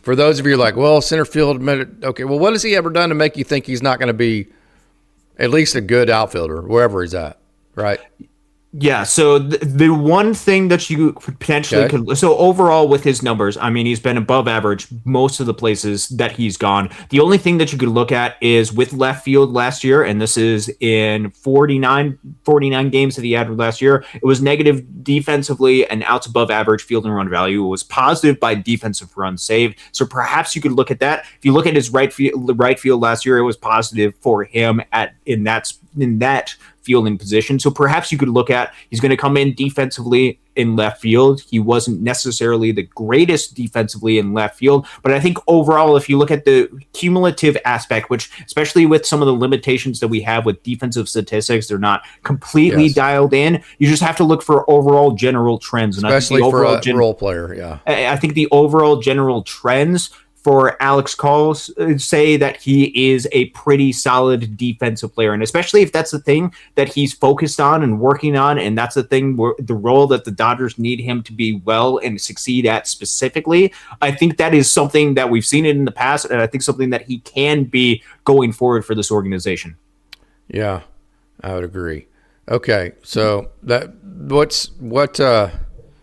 for those of you like, well, center field, okay, well, what has he ever done to make you think he's not going to be at least a good outfielder wherever he's at, right? Yeah, so the one thing that you potentially could... So overall with his numbers, I mean, he's been above average most of the places that he's gone. The only thing that you could look at is with left field last year, and this is in 49 games that he had last year, it was negative defensively and outs above average field and run value. It was positive by defensive runs saved. So perhaps you could look at that. If you look at his right field last year, it was positive for him in that fielding position. So perhaps you could look at, he's going to come in defensively in left field. He wasn't necessarily the greatest defensively in left field, but I think overall, if you look at the cumulative aspect, which especially with some of the limitations that we have with defensive statistics, they're not completely dialed in. You just have to look for overall general trends. And especially for a role player. I think the overall general trends for Alex Call say that he is a pretty solid defensive player. And especially if that's the thing that he's focused on and working on, and that's the thing where the role that the Dodgers need him to be well and succeed at specifically, I think that is something that we've seen it in the past, and I think something that he can be going forward for this organization. Yeah, I would agree. Okay, so we didn't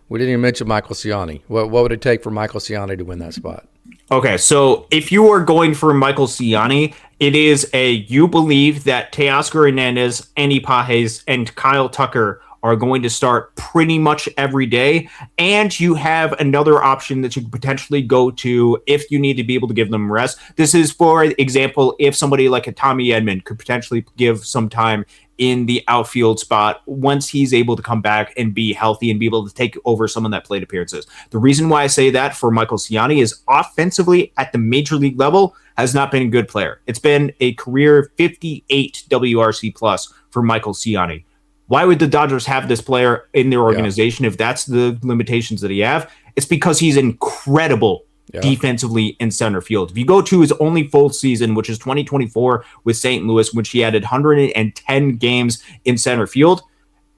even mention Michael Ciani. What would it take for Michael Ciani to win that spot? Okay, so if you are going for Michael Ciani, it is you believe that Teoscar Hernandez, Andy Pages, and Kyle Tucker are going to start pretty much every day, and you have another option that you could potentially go to if you need to be able to give them rest. This is, for example, if somebody like a Tommy Edman could potentially give some time in the outfield spot once he's able to come back and be healthy and be able to take over some of that plate appearances. The reason why I say that for Michael Ciani is offensively at the major league level has not been a good player. It's been a career 58 WRC plus for Michael Ciani. Why would the Dodgers have this player in their organization if that's the limitations that he have? It's because he's incredible defensively in center field. If you go to his only full season, which is 2024 with St. Louis, which he added 110 games in center field,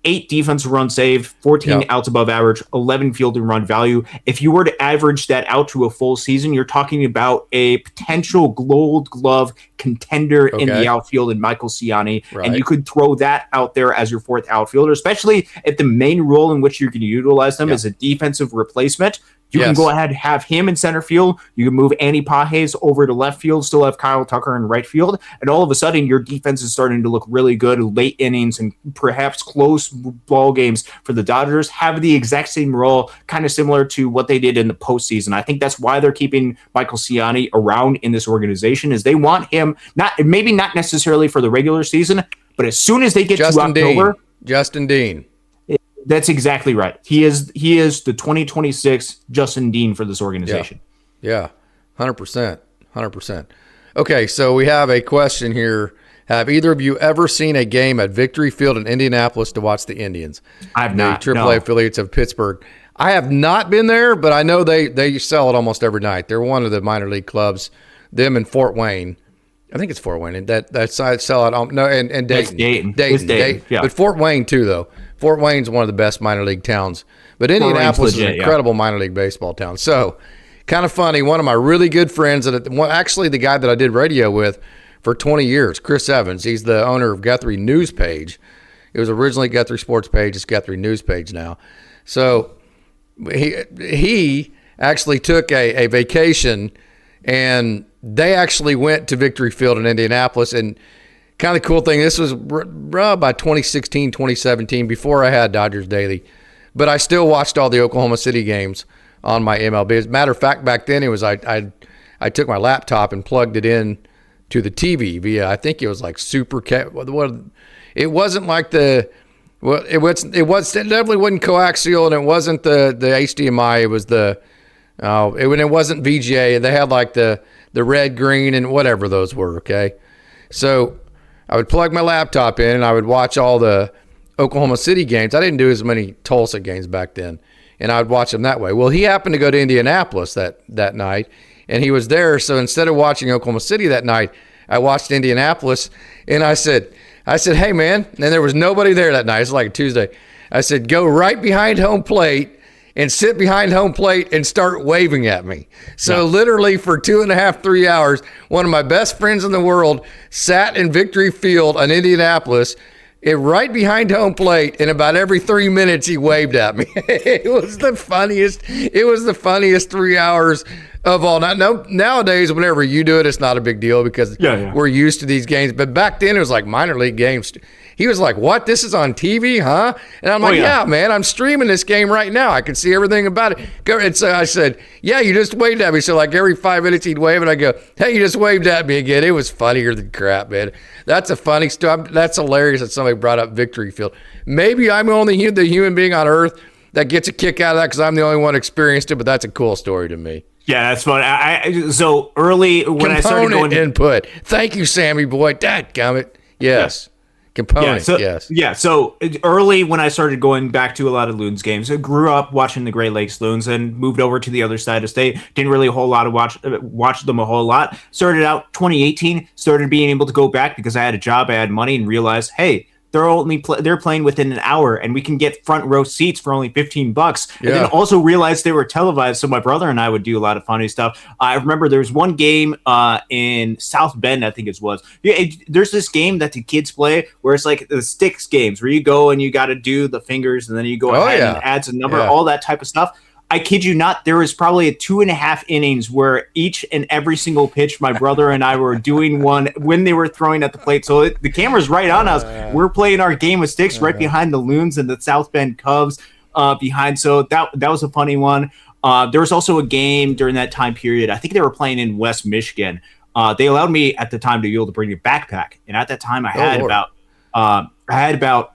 8 defensive runs saved, 14 outs above average, 11 field and run value. If you were to average that out to a full season, you're talking about a potential Gold Glove contender in the outfield in Michael Ciani, and you could throw that out there as your fourth outfielder, especially if the main role in which you're going to utilize them is a defensive replacement. You can go ahead and have him in center field. You can move Andy Pages over to left field, still have Kyle Tucker in right field, and all of a sudden your defense is starting to look really good. Late innings and perhaps close ball games for the Dodgers have the exact same role, kind of similar to what they did in the postseason. I think that's why they're keeping Michael Ciani around in this organization, is they want him, not necessarily for the regular season, but as soon as they get to October. Justin Dean. That's exactly right. He is the 2026 Justin Dean for this organization. Yeah, 100%. 100%. Okay, so we have a question here. Have either of you ever seen a game at Victory Field in Indianapolis to watch the Indians? I've not. The AAA affiliates of Pittsburgh. I have not been there, but I know they sell it almost every night. They're one of the minor league clubs, them in Fort Wayne. I think it's Fort Wayne, and that side sellout. No, and Dayton. Dayton. Yeah. But Fort Wayne too, though. Fort Wayne's one of the best minor league towns. But Indianapolis is an incredible minor league baseball town. So, kind of funny. One of my really good friends, actually the guy that I did radio with for 20 years, Chris Evans. He's the owner of Guthrie News Page. It was originally Guthrie Sports Page. It's Guthrie News Page now. So he actually took a vacation, and they actually went to Victory Field in Indianapolis. And kind of cool thing, this was by 2016, 2017, before I had Dodgers Daily. But I still watched all the Oklahoma City games on my MLB. As a matter of fact, back then it was I took my laptop and plugged it in to the TV via, I think it was like it wasn't like it definitely wasn't coaxial, and it wasn't the HDMI. It was it wasn't VGA. They had like the red, green, and whatever those were. Okay, so I would plug my laptop in and I would watch all the Oklahoma City games. I didn't do as many Tulsa games back then, and I would watch them that way. Well, he happened to go to Indianapolis that night, and he was there. So instead of watching Oklahoma City that night, I watched Indianapolis, and I said, hey, man, and there was nobody there that night. It's like a Tuesday. I said, go right behind home plate and sit behind home plate and start waving at me. So literally for 2.5, 3 hours, one of my best friends in the world sat in Victory Field in Indianapolis, right behind home plate, and about every 3 minutes he waved at me. It was the funniest 3 hours of all. Nowadays, whenever you do it, it's not a big deal because we're used to these games. But back then, it was like minor league games. He was like, what? This is on TV, huh? And I'm like, yeah, man, I'm streaming this game right now. I can see everything about it. And so I said, yeah, you just waved at me. So like every 5 minutes he'd wave, and I go, hey, you just waved at me again. It was funnier than crap, man. That's a funny story. That's hilarious that somebody brought up Victory Field. Maybe I'm only the human being on earth that gets a kick out of that because I'm the only one who experienced it, but that's a cool story to me. Yeah, that's fun. So early when I started going input. Thank you, Sammy boy. Dadgummit. Yes. Component, yes. Yeah, so early when I started going back to a lot of Loons games, I grew up watching the Great Lakes Loons and moved over to the other side of state. Didn't really watch them a whole lot. Started out 2018, started being able to go back because I had a job, I had money, and realized, hey, they're playing within an hour, and we can get front row seats for only $15. And then also realized they were televised, so my brother and I would do a lot of funny stuff. I remember there was one game in South Bend, I think it was. There's this game that the kids play where it's like the sticks games, where you go and you got to do the fingers, and then you go ahead and adds a number, all that type of stuff. I kid you not, there was probably 2.5 innings where each and every single pitch, my brother and I were doing one when they were throwing at the plate. So the camera's right on us. We're playing our game of sticks right behind the Loons and the South Bend Cubs behind. So that was a funny one. There was also a game during that time period. I think they were playing in West Michigan. They allowed me at the time to be able to bring a backpack. And at that time I had about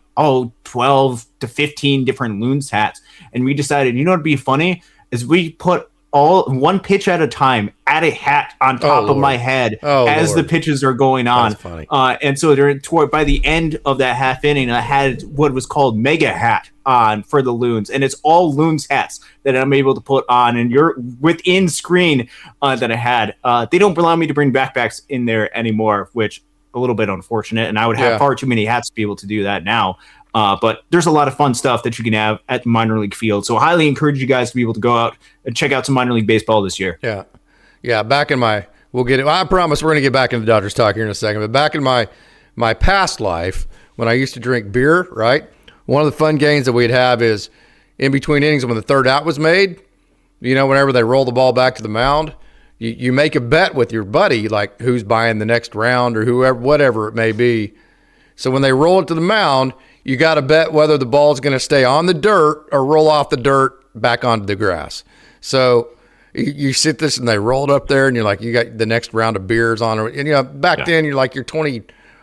12 to 15 different Loons hats. And we decided, what'd be funny is we put one pitch at a time, add a hat on top of my head as the pitches are going on. That's funny. And so by the end of that half inning, I had what was called mega hat on for the Loons. And it's all Loons hats that I'm able to put on. And you're within screen that I had. They don't allow me to bring backpacks in there anymore, which a little bit unfortunate. And I would have far too many hats to be able to do that now. But there's a lot of fun stuff that you can have at the minor league field. So I highly encourage you guys to be able to go out and check out some minor league baseball this year. Yeah. Yeah. I promise we're going to get back into Dodgers talk here in a second, but back in my past life, when I used to drink beer, right? One of the fun games that we'd have is in between innings when the third out was made, whenever they roll the ball back to the mound, you make a bet with your buddy, like who's buying the next round or whoever, whatever it may be. So when they roll it to the mound, you got to bet whether the ball's going to stay on the dirt or roll off the dirt back onto the grass. So you sit this and they roll it up there and you're like, you got the next round of beers on. And back then you're 20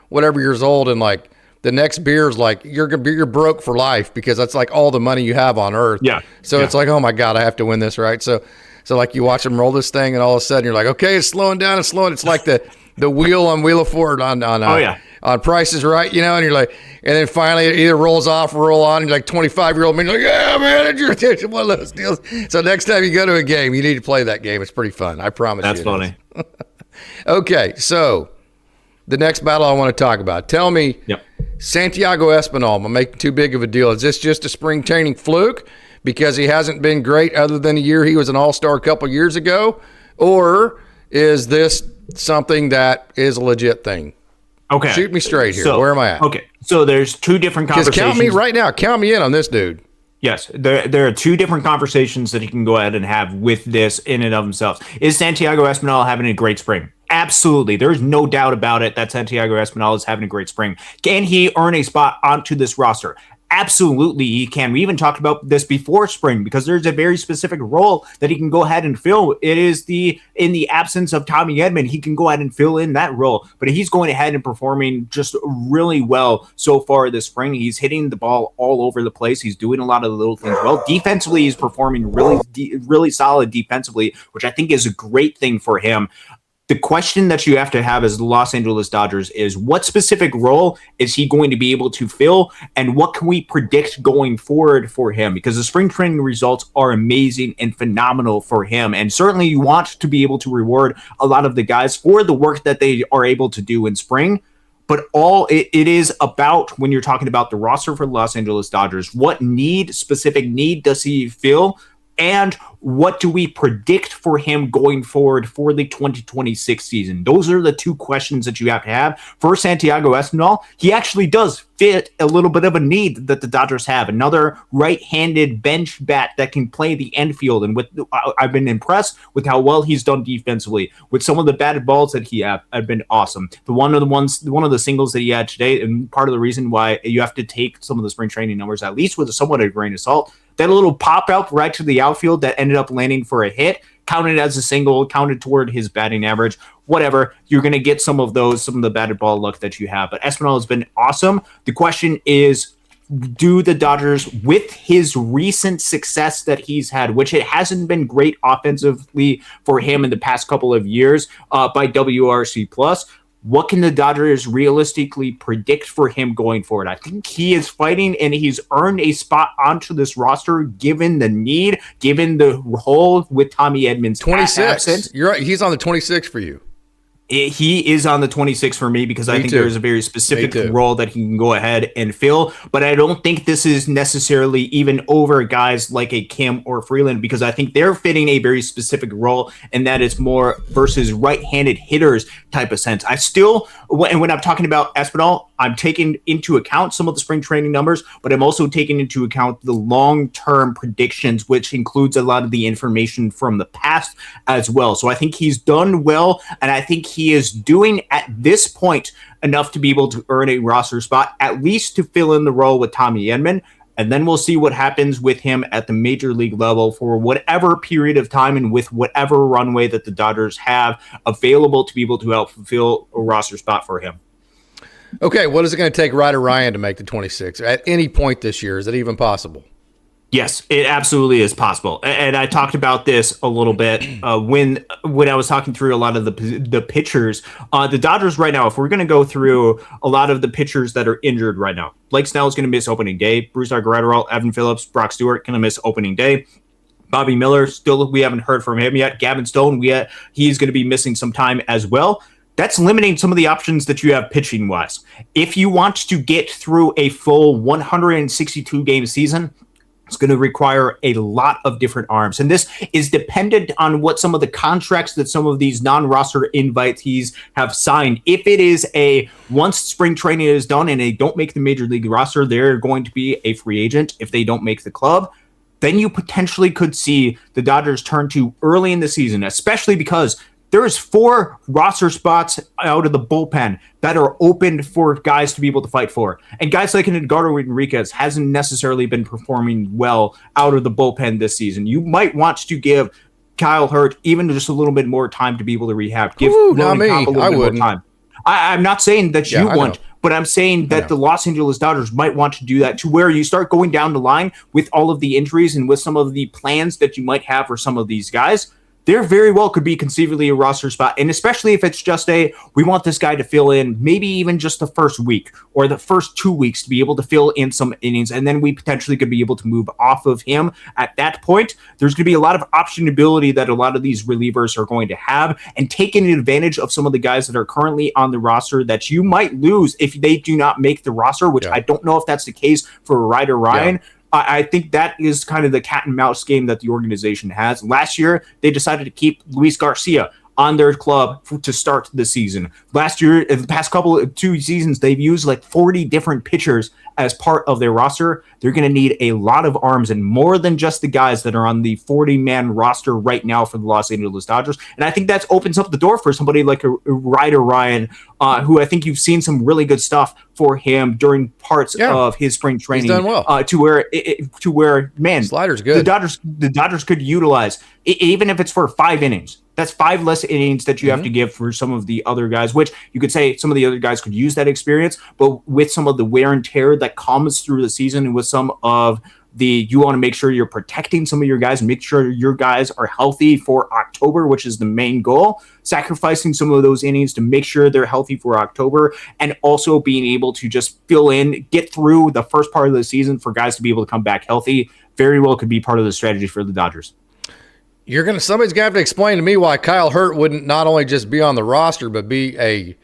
whatever years old, and like the next beer is like you're broke for life because that's like all the money you have on earth. Yeah. So it's like, oh my God, I have to win this, right? So like you watch them roll this thing and all of a sudden you're like, okay, it's slowing down. It's like the wheel on Wheel of Ford on Price is Right, and you're like, and then finally it either rolls off or roll on, and you're like 25-year-old man, you're like, yeah, man, it's one of those deals. So next time you go to a game, you need to play that game. It's pretty fun. I promise you. That's funny. Okay, so the next battle I want to talk about. Tell me, Santiago Espinal, am I making too big of a deal? Is this just a spring training fluke because he hasn't been great other than a year he was an all-star a couple years ago? Or is this something that is a legit thing? Okay. Shoot me straight here. Where am I at? Okay. So there's two different conversations. Count me right now. Count me in on this dude. Yes, there are two different conversations that he can go ahead and have with this in and of himself. Is Santiago Espinal having a great spring? Absolutely. There's no doubt about it that Santiago Espinal is having a great spring. Can he earn a spot onto this roster? Absolutely, he can. We even talked about this before spring because there's a very specific role that he can go ahead and fill. It is in the absence of Tommy Edman, he can go ahead and fill in that role. But he's going ahead and performing just really well so far this spring. He's hitting the ball all over the place. He's doing a lot of the little things well. Defensively, he's performing really solid defensively, which I think is a great thing for him. The question that you have to have as the Los Angeles Dodgers is what specific role is he going to be able to fill, and what can we predict going forward for him? Because the spring training results are amazing and phenomenal for him, and certainly you want to be able to reward a lot of the guys for the work that they are able to do in spring. But all it is about when you're talking about the roster for the Los Angeles Dodgers, what specific need does he fill? And what do we predict for him going forward for the 2026 season? Those are the two questions that you have to have. For Santiago Espinal, he actually does fit a little bit of a need that the Dodgers have. Another right-handed bench bat that can play the infield. And I've been impressed with how well he's done defensively. With some of the batted balls that he have been awesome. One of the singles that he had today, and part of the reason why you have to take some of the spring training numbers, at least with somewhat a grain of salt, that little pop out right to the outfield that ended up landing for a hit, counted as a single, counted toward his batting average, whatever. You're going to get some of the batted ball luck that you have. But Espinal has been awesome. The question is, do the Dodgers, with his recent success that he's had, which it hasn't been great offensively for him in the past couple of years by WRC+, what can the Dodgers realistically predict for him going forward? I think he is fighting and he's earned a spot onto this roster given the need, given the hole with Tommy Edman's 26. absence. You're right. He's on the 26 for you. He is on the 26 for me because I think there's a very specific role that he can go ahead and fill. But I don't think this is necessarily even over guys like a Kim or Freeland because I think they're fitting a very specific role, and that is more versus right-handed hitters type of sense. I still, when I'm talking about Espinal, I'm taking into account some of the spring training numbers, but I'm also taking into account the long-term predictions, which includes a lot of the information from the past as well. So I think he's done well, and I think he is doing at this point enough to be able to earn a roster spot, at least to fill in the role with Tommy Edman. And then we'll see what happens with him at the major league level for whatever period of time and with whatever runway that the Dodgers have available to be able to help fulfill a roster spot for him. Okay, what is it going to take Ryder Ryan to make the 26 at any point this year? Is it even possible? Yes, it absolutely is possible. And I talked about this a little bit when I was talking through a lot of the pitchers. The Dodgers right now, if we're going to go through a lot of the pitchers that are injured right now, Blake Snell is going to miss opening day. Bruce Gratterall, Evan Phillips, Brock Stewart going to miss opening day. Bobby Miller, still we haven't heard from him yet. Gavin Stone, he's going to be missing some time as well. That's limiting some of the options that you have pitching-wise. If you want to get through a full 162-game season, it's going to require a lot of different arms. And this is dependent on what some of the contracts that some of these non-roster invitees have signed. If it is once spring training is done and they don't make the major league roster, they're going to be a free agent if they don't make the club. Then you potentially could see the Dodgers turn to early in the season, especially because there is 4 roster spots out of the bullpen that are open for guys to be able to fight for. And guys like Edgardo Enriquez hasn't necessarily been performing well out of the bullpen this season. You might want to give Kyle Hurt even just a little bit more time to be able to rehab. Give not me. I wouldn't. More time. I'm not saying that you wouldn't, but I'm saying that the Los Angeles Dodgers might want to do that to where you start going down the line with all of the injuries and with some of the plans that you might have for some of these guys. there very well could be conceivably a roster spot. And especially if it's just we want this guy to fill in maybe even just the first week or the first 2 weeks to be able to fill in some innings. And then we potentially could be able to move off of him at that point. There's going to be a lot of optionability that a lot of these relievers are going to have, and taking advantage of some of the guys that are currently on the roster that you might lose if they do not make the roster, which I don't know if that's the case for Ryder Ryan. Yeah. I think that is kind of the cat and mouse game that the organization has. Last year, they decided to keep Luis Garcia on their club to start the season. Last year, in the past 2 seasons, they've used like 40 different pitchers as part of their roster. They're going to need a lot of arms, and more than just the guys that are on the 40-man roster right now for the Los Angeles Dodgers. And I think that opens up the door for somebody like a Ryder Ryan, who I think you've seen some really good stuff for him during parts of his spring training. He's done well. To where, man, slider's good. The Dodgers could utilize, even if it's for 5 innings. That's 5 less innings that you have to give for some of the other guys, which you could say some of the other guys could use that experience, but with some of the wear and tear that comes through the season, and with some of you want to make sure you're protecting some of your guys, make sure your guys are healthy for October, which is the main goal, sacrificing some of those innings to make sure they're healthy for October, and also being able to just fill in, get through the first part of the season for guys to be able to come back healthy. Very well could be part of the strategy for the Dodgers. Somebody's gonna have to explain to me why Kyle Hurt wouldn't not only just be on the roster, but be a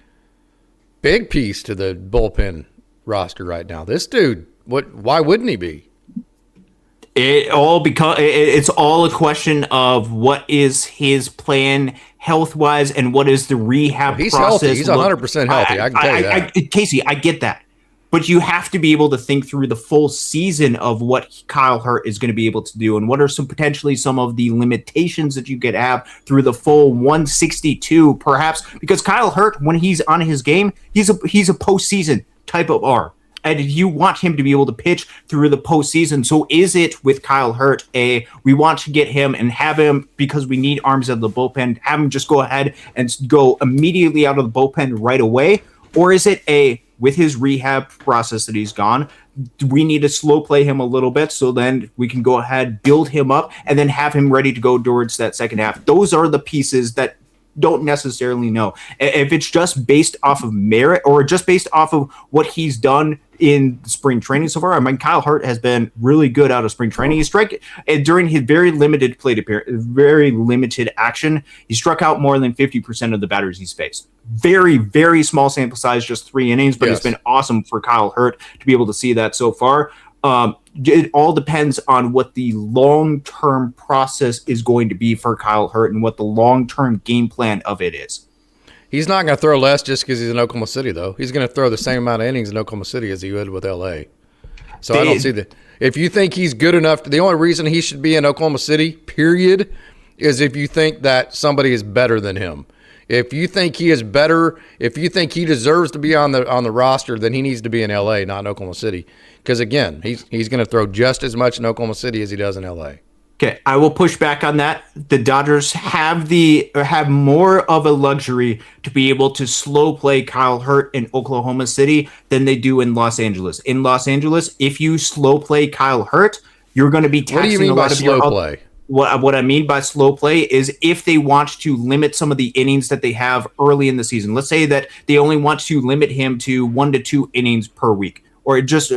big piece to the bullpen roster right now. This dude, why wouldn't he be? It's all a question of what is his plan health-wise and what is the rehab process. Healthy. He's 100% healthy. I can tell you that. Casey, I get that. But you have to be able to think through the full season of what Kyle Hurt is going to be able to do, and what are potentially some of the limitations that you could have through the full 162, perhaps, because Kyle Hurt, when he's on his game, he's a postseason type of arm. And you want him to be able to pitch through the postseason. So is it with Kyle Hurt we want to get him and have him because we need arms out of the bullpen, have him just go ahead and go immediately out of the bullpen right away? Or is it with his rehab process that he's gone, we need to slow play him a little bit so then we can go ahead, build him up, and then have him ready to go towards that second half? Those are the pieces that don't necessarily know. If it's just based off of merit or just based off of what he's done in spring training so far, I mean, Kyle Hurt has been really good out of spring training. He struck during his very limited very limited action. He struck out more than 50% of the batters he's faced. Very, very small sample size, just 3 innings, but it's been awesome for Kyle Hurt to be able to see that so far. It all depends on what the long-term process is going to be for Kyle Hurt and what the long-term game plan of it is. He's not going to throw less just because he's in Oklahoma City, though. He's going to throw the same amount of innings in Oklahoma City as he would with L.A. So I don't see that. If you think he's good enough, the only reason he should be in Oklahoma City, period, is if you think that somebody is better than him. If you think he is better, if you think he deserves to be on the roster, then he needs to be in L.A., not in Oklahoma City. Because, again, he's going to throw just as much in Oklahoma City as he does in L.A. Okay, I will push back on that. The Dodgers have more of a luxury to be able to slow play Kyle Hurt in Oklahoma City than they do in Los Angeles. In Los Angeles, if you slow play Kyle Hurt, you're going to be taxing What do you mean a by lot of slow your play? What I mean by slow play is if they want to limit some of the innings that they have early in the season. Let's say that they only want to limit him to 1 to 2 innings per week, or just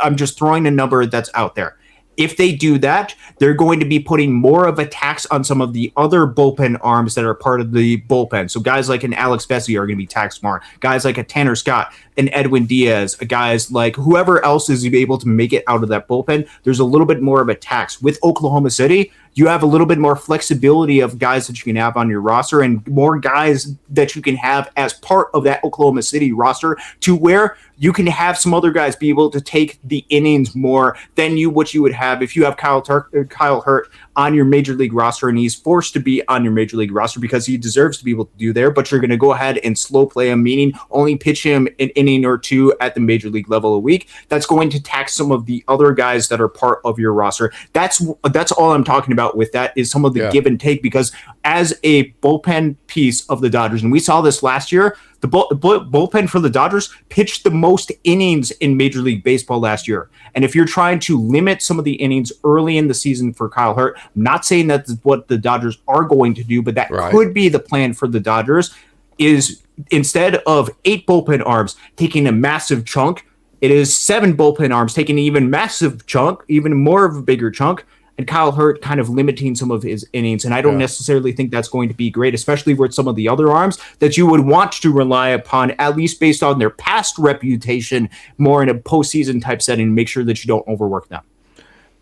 I'm just throwing a number that's out there. If they do that, they're going to be putting more of a tax on some of the other bullpen arms that are part of the bullpen. So guys like an Alex Bessie are going to be taxed more. Guys like a Tanner Scott, an Edwin Diaz, guys like whoever else is able to make it out of that bullpen, there's a little bit more of a tax. With Oklahoma City, you have a little bit more flexibility of guys that you can have on your roster and more guys that you can have as part of that Oklahoma City roster to where you can have some other guys be able to take the innings more than what you would have if you have Kyle Hurt on your major league roster, and he's forced to be on your major league roster because he deserves to be able to do there, but you're going to go ahead and slow play him, meaning only pitch him an inning or 2 at the major league level a week. That's going to tax some of the other guys that are part of your roster. That's all I'm talking about with that is some of the give and take, because as a bullpen piece of the Dodgers, and we saw this last year, the bullpen for the Dodgers pitched the most innings in Major League Baseball last year. And if you're trying to limit some of the innings early in the season for Kyle Hurt, I'm not saying that's what the Dodgers are going to do, but that could be the plan for the Dodgers, is instead of 8 bullpen arms taking a massive chunk, it is 7 bullpen arms taking an even massive chunk, even more of a bigger chunk, and Kyle Hurt kind of limiting some of his innings. And I don't necessarily think that's going to be great, especially with some of the other arms that you would want to rely upon, at least based on their past reputation, more in a postseason type setting, make sure that you don't overwork them.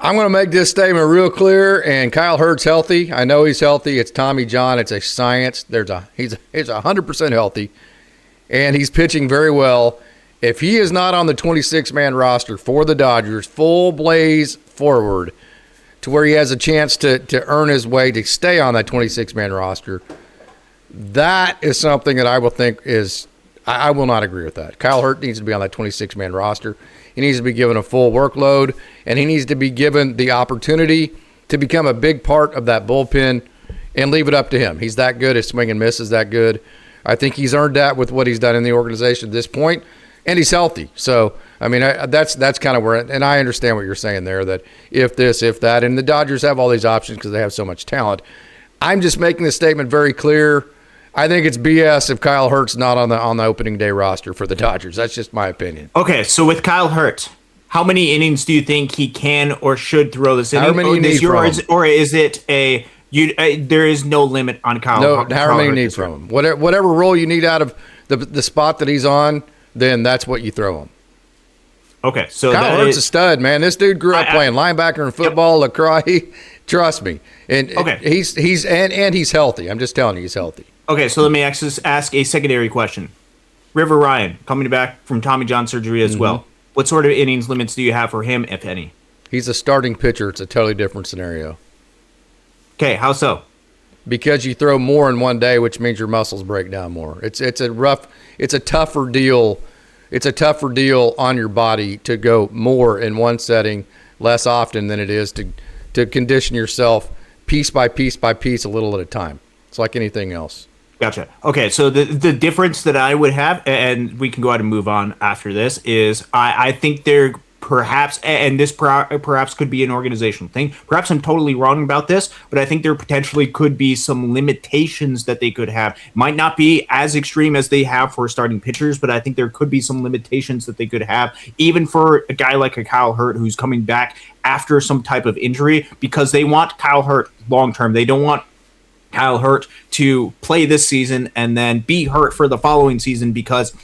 I'm going to make this statement real clear, and Kyle Hurt's healthy. I know he's healthy. It's Tommy John. It's a science. He's 100% healthy, and he's pitching very well. If he is not on the 26-man roster for the Dodgers, full blaze forward, to where he has a chance to earn his way to stay on that 26-man roster, that is something that I will think is – I will not agree with that. Kyle Hurt needs to be on that 26-man roster. He needs to be given a full workload, and he needs to be given the opportunity to become a big part of that bullpen and leave it up to him. He's that good. His swing and miss is that good. I think he's earned that with what he's done in the organization at this point, and he's healthy. So – I mean, that's kind of where, and I understand what you're saying there, that if this, if that, and the Dodgers have all these options because they have so much talent. I'm just making the statement very clear. I think it's BS if Kyle Hurt's not on the opening day roster for the Dodgers. That's just my opinion. Okay, so with Kyle Hurt, how many innings do you think he can or should throw this inning? How many you need from him? Or is it there is no limit on Kyle? No, how many you need from him? Whatever role you need out of the spot that he's on, then that's what you throw him. Okay, so Kyle Hurt's a stud, man. This dude grew up playing linebacker in football, lacrosse. Trust me, and he's healthy. I'm just telling you, he's healthy. Okay, so let me ask a secondary question. River Ryan coming back from Tommy John surgery as well. What sort of innings limits do you have for him, if any? He's a starting pitcher. It's a totally different scenario. Okay, how so? Because you throw more in one day, which means your muscles break down more. It's a tougher deal. It's a tougher deal on your body to go more in one setting less often than it is to condition yourself piece by piece by piece, a little at a time. It's like anything else. Gotcha. Okay, so the difference that I would have, and we can go ahead and move on after this, is I think they're perhaps, and this perhaps could be an organizational thing. Perhaps I'm totally wrong about this, but I think there potentially could be some limitations that they could have. Might not be as extreme as they have for starting pitchers, but I think there could be some limitations that they could have, even for a guy like a Kyle Hurt who's coming back after some type of injury, because they want Kyle Hurt long term. They don't want Kyle Hurt to play this season and then be hurt for the following season because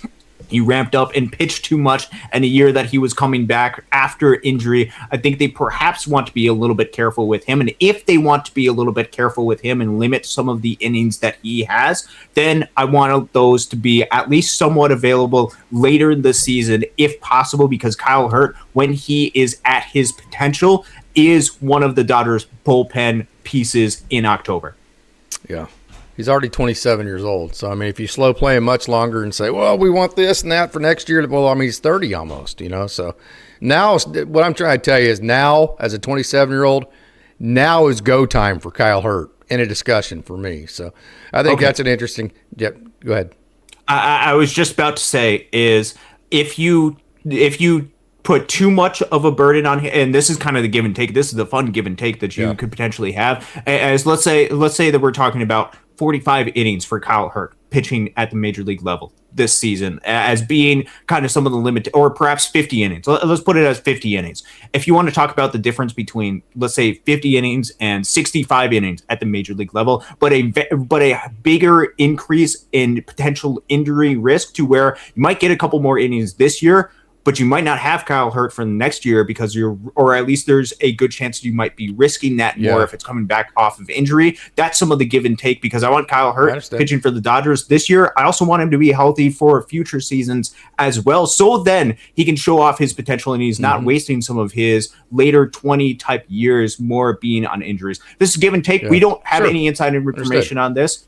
he ramped up and pitched too much in a year that he was coming back after injury. I think they perhaps want to be a little bit careful with him. And if they want to be a little bit careful with him and limit some of the innings that he has, then I want those to be at least somewhat available later in the season, if possible, because Kyle Hurt, when he is at his potential, is one of the Dodgers' bullpen pieces in October. Yeah. He's already 27 years old. So, I mean, if you slow play him much longer and say, well, we want this and that for next year, well, I mean, he's 30 almost, So now what I'm trying to tell you is now, as a 27-year-old, now is go time for Kyle Hurt in a discussion for me. So I think that's an interesting – yep, go ahead. I was just about to say is if you put too much of a burden on him, and this is kind of the give and take. This is the fun give and take that you could potentially have. As let's say that we're talking about 45 innings for Kyle Hurt pitching at the major league level this season as being kind of some of the limit, or perhaps 50 innings. Let's put it as 50 innings. If you want to talk about the difference between, let's say, 50 innings and 65 innings at the major league level, but a bigger increase in potential injury risk to where you might get a couple more innings this year, but you might not have Kyle Hurt for the next year because or at least there's a good chance you might be risking that more if it's coming back off of injury. That's some of the give and take, because I want Kyle Hurt pitching for the Dodgers this year. I also want him to be healthy for future seasons as well, so then he can show off his potential and he's not wasting some of his later 20 type years more being on injuries. This is give and take. We don't have any inside information on this.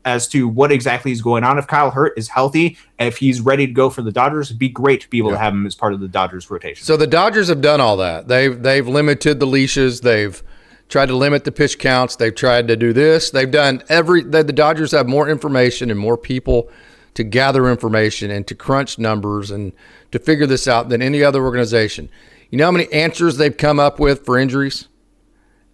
As to what exactly is going on. If Kyle Hurt is healthy, if he's ready to go for the Dodgers, it'd be great to be able to have him as part of the Dodgers rotation. So the Dodgers have done all that. They've limited the leashes. They've tried to limit the pitch counts. They've tried to do this. They've done the Dodgers have more information and more people to gather information and to crunch numbers and to figure this out than any other organization. You know how many answers they've come up with for injuries?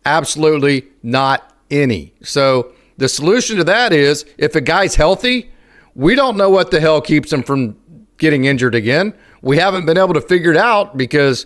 Absolutely not any. So the solution to that is if a guy's healthy, we don't know what the hell keeps him from getting injured again. We haven't been able to figure it out because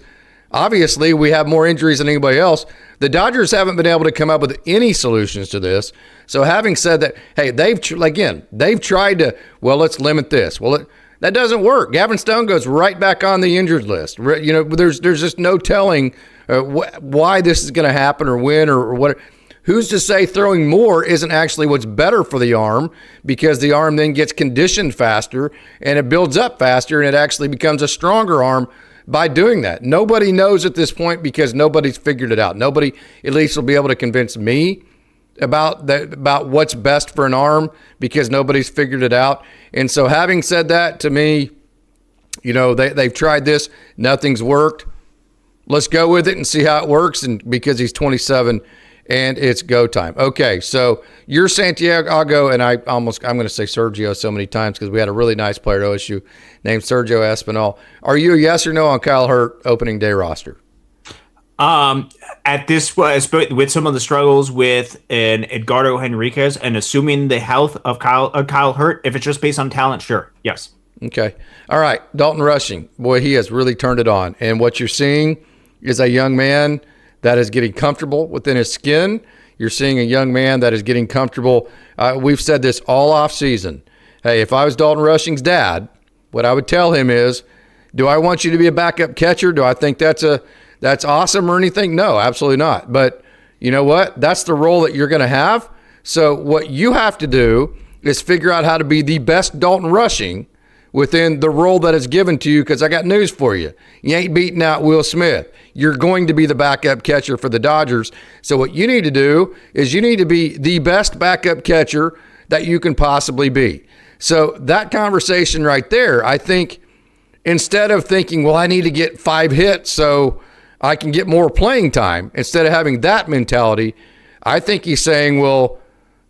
obviously we have more injuries than anybody else. The Dodgers haven't been able to come up with any solutions to this. So having said that, hey, they've tried to, well, let's limit this. Well, that doesn't work. Gavin Stone goes right back on the injured list. You know, there's just no telling why this is going to happen or when or what. Who's to say throwing more isn't actually what's better for the arm, because the arm then gets conditioned faster and it builds up faster and it actually becomes a stronger arm by doing that. Nobody knows at this point because nobody's figured it out. Nobody at least will be able to convince me about what's best for an arm because nobody's figured it out. And so having said that, to me, you know, they've tried this. Nothing's worked. Let's go with it and see how it works. And because he's 27 and it's go time. Okay, so you're Santiago, and I'm going to say Sergio so many times because we had a really nice player at OSU named Sergio Espinal. Are you a yes or no on Kyle Hurt opening day roster? At this, with some of the struggles with an Edgardo Henriquez and assuming the health of Kyle Hurt, if it's just based on talent, sure, yes. Okay, all right. Dalton Rushing, boy, he has really turned it on, and what you're seeing is a young man that is getting comfortable within his skin. You're seeing a young man that is getting comfortable. We've said this all off season. Hey, if I was Dalton Rushing's dad, what I would tell him is, do I want you to be a backup catcher? Do I think that's awesome or anything? No, absolutely not. But you know what? That's the role that you're going to have. So what you have to do is figure out how to be the best Dalton Rushing within the role that is given to you, because I got news for you. You ain't beating out Will Smith. You're going to be the backup catcher for the Dodgers. So what you need to do is you need to be the best backup catcher that you can possibly be. So that conversation right there, I think, instead of thinking, well, I need to get 5 hits so I can get more playing time, instead of having that mentality, I think he's saying, well,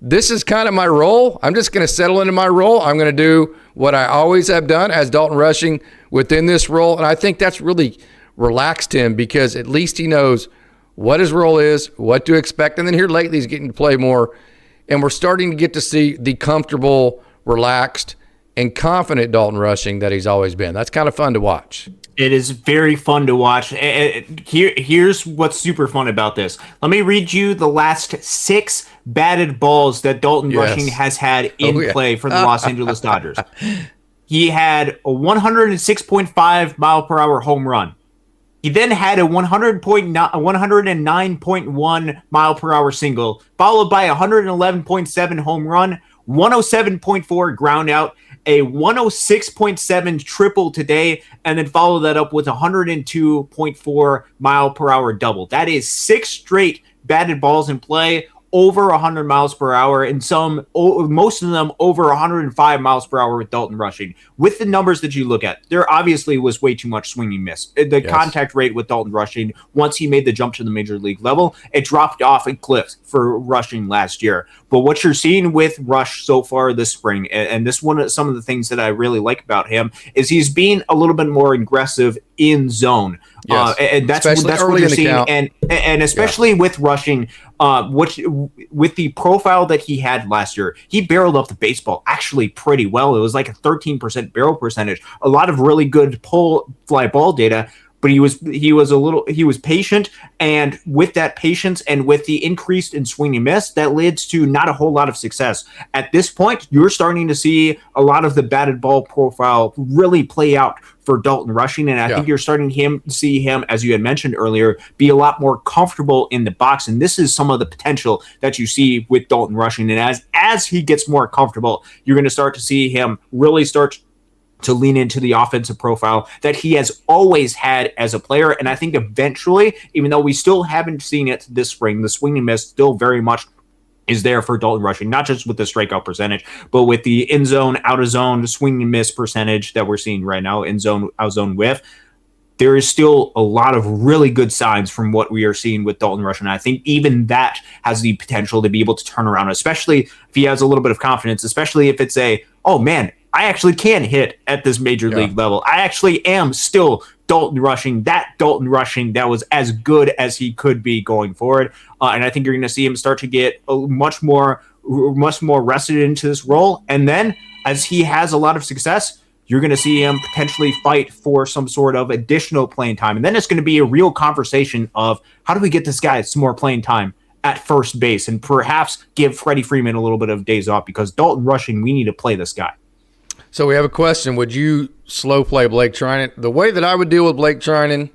this is kind of my role. I'm just going to settle into my role. I'm going to do what I always have done as Dalton Rushing within this role. And I think that's really relaxed him, because at least he knows what his role is, what to expect. And then here lately he's getting to play more. And we're starting to get to see the comfortable, relaxed, and confident Dalton Rushing that he's always been. That's kind of fun to watch. It is very fun to watch. Here's what's super fun about this. Let me read you the last 6 batted balls that Dalton Rushing has had in play for the Los Angeles Dodgers. He had a 106.5 mile per hour home run. He then had a 109.1 mile per hour single, followed by a 111.7 home run, 107.4 ground out, a 106.7 triple today, and then follow that up with a 102.4 mile per hour double. That is 6 straight batted balls in play over 100 miles per hour, and most of them over 105 miles per hour with Dalton Rushing. With the numbers that you look at, there obviously was way too much swinging miss. The contact rate with Dalton Rushing, once he made the jump to the major league level, it dropped off a cliff for Rushing last year. But what you're seeing with Rush so far this spring, and this one, some of the things that I really like about him, is he's being a little bit more aggressive in zone. And that's what you're seeing. And especially with Rushing, with the profile that he had last year, he barreled up the baseball actually pretty well. It was like a 13% barrel percentage, a lot of really good pull fly ball data. But he was patient, and with that patience and with the increase in swing and miss, that leads to not a whole lot of success. At this point, you're starting to see a lot of the batted ball profile really play out for Dalton Rushing, and I think you're starting to see him, as you had mentioned earlier, be a lot more comfortable in the box. And this is some of the potential that you see with Dalton Rushing. And as he gets more comfortable, you're going to start to see him really start to lean into the offensive profile that he has always had as a player. And I think eventually, even though we still haven't seen it this spring, the swing and miss still very much is there for Dalton Rushing, not just with the strikeout percentage, but with the in zone, out of zone, swing and miss percentage that we're seeing right now, in zone, out zone whiff. there is still a lot of really good signs from what we are seeing with Dalton Rushing. I think even that has the potential to be able to turn around, especially if he has a little bit of confidence, especially if it's oh man, I actually can hit at this major league level. I actually am still Dalton Rushing that was as good as he could be going forward. And I think you're going to see him start to get much more rested into this role. And then as he has a lot of success, you're going to see him potentially fight for some sort of additional playing time. And then it's going to be a real conversation of how do we get this guy some more playing time at first base and perhaps give Freddie Freeman a little bit of days off, because Dalton Rushing, we need to play this guy. So we have a question. Would you slow play Blake Treinen? The way that I would deal with Blake Treinen,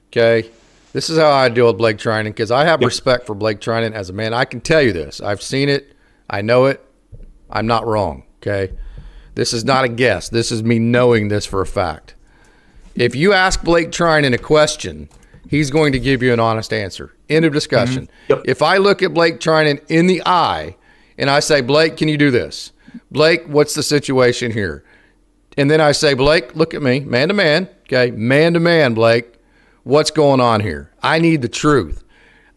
okay, this is how I deal with Blake Treinen, because I have respect for Blake Treinen as a man. I can tell you this. I've seen it. I know it. I'm not wrong, okay? This is not a guess. This is me knowing this for a fact. If you ask Blake Treinen a question, he's going to give you an honest answer. End of discussion. Mm-hmm. Yep. If I look at Blake Treinen in the eye and I say, Blake, can you do this? Blake, what's the situation here? And then I say, Blake, look at me, man to man, okay? Man to man, Blake, what's going on here? I need the truth.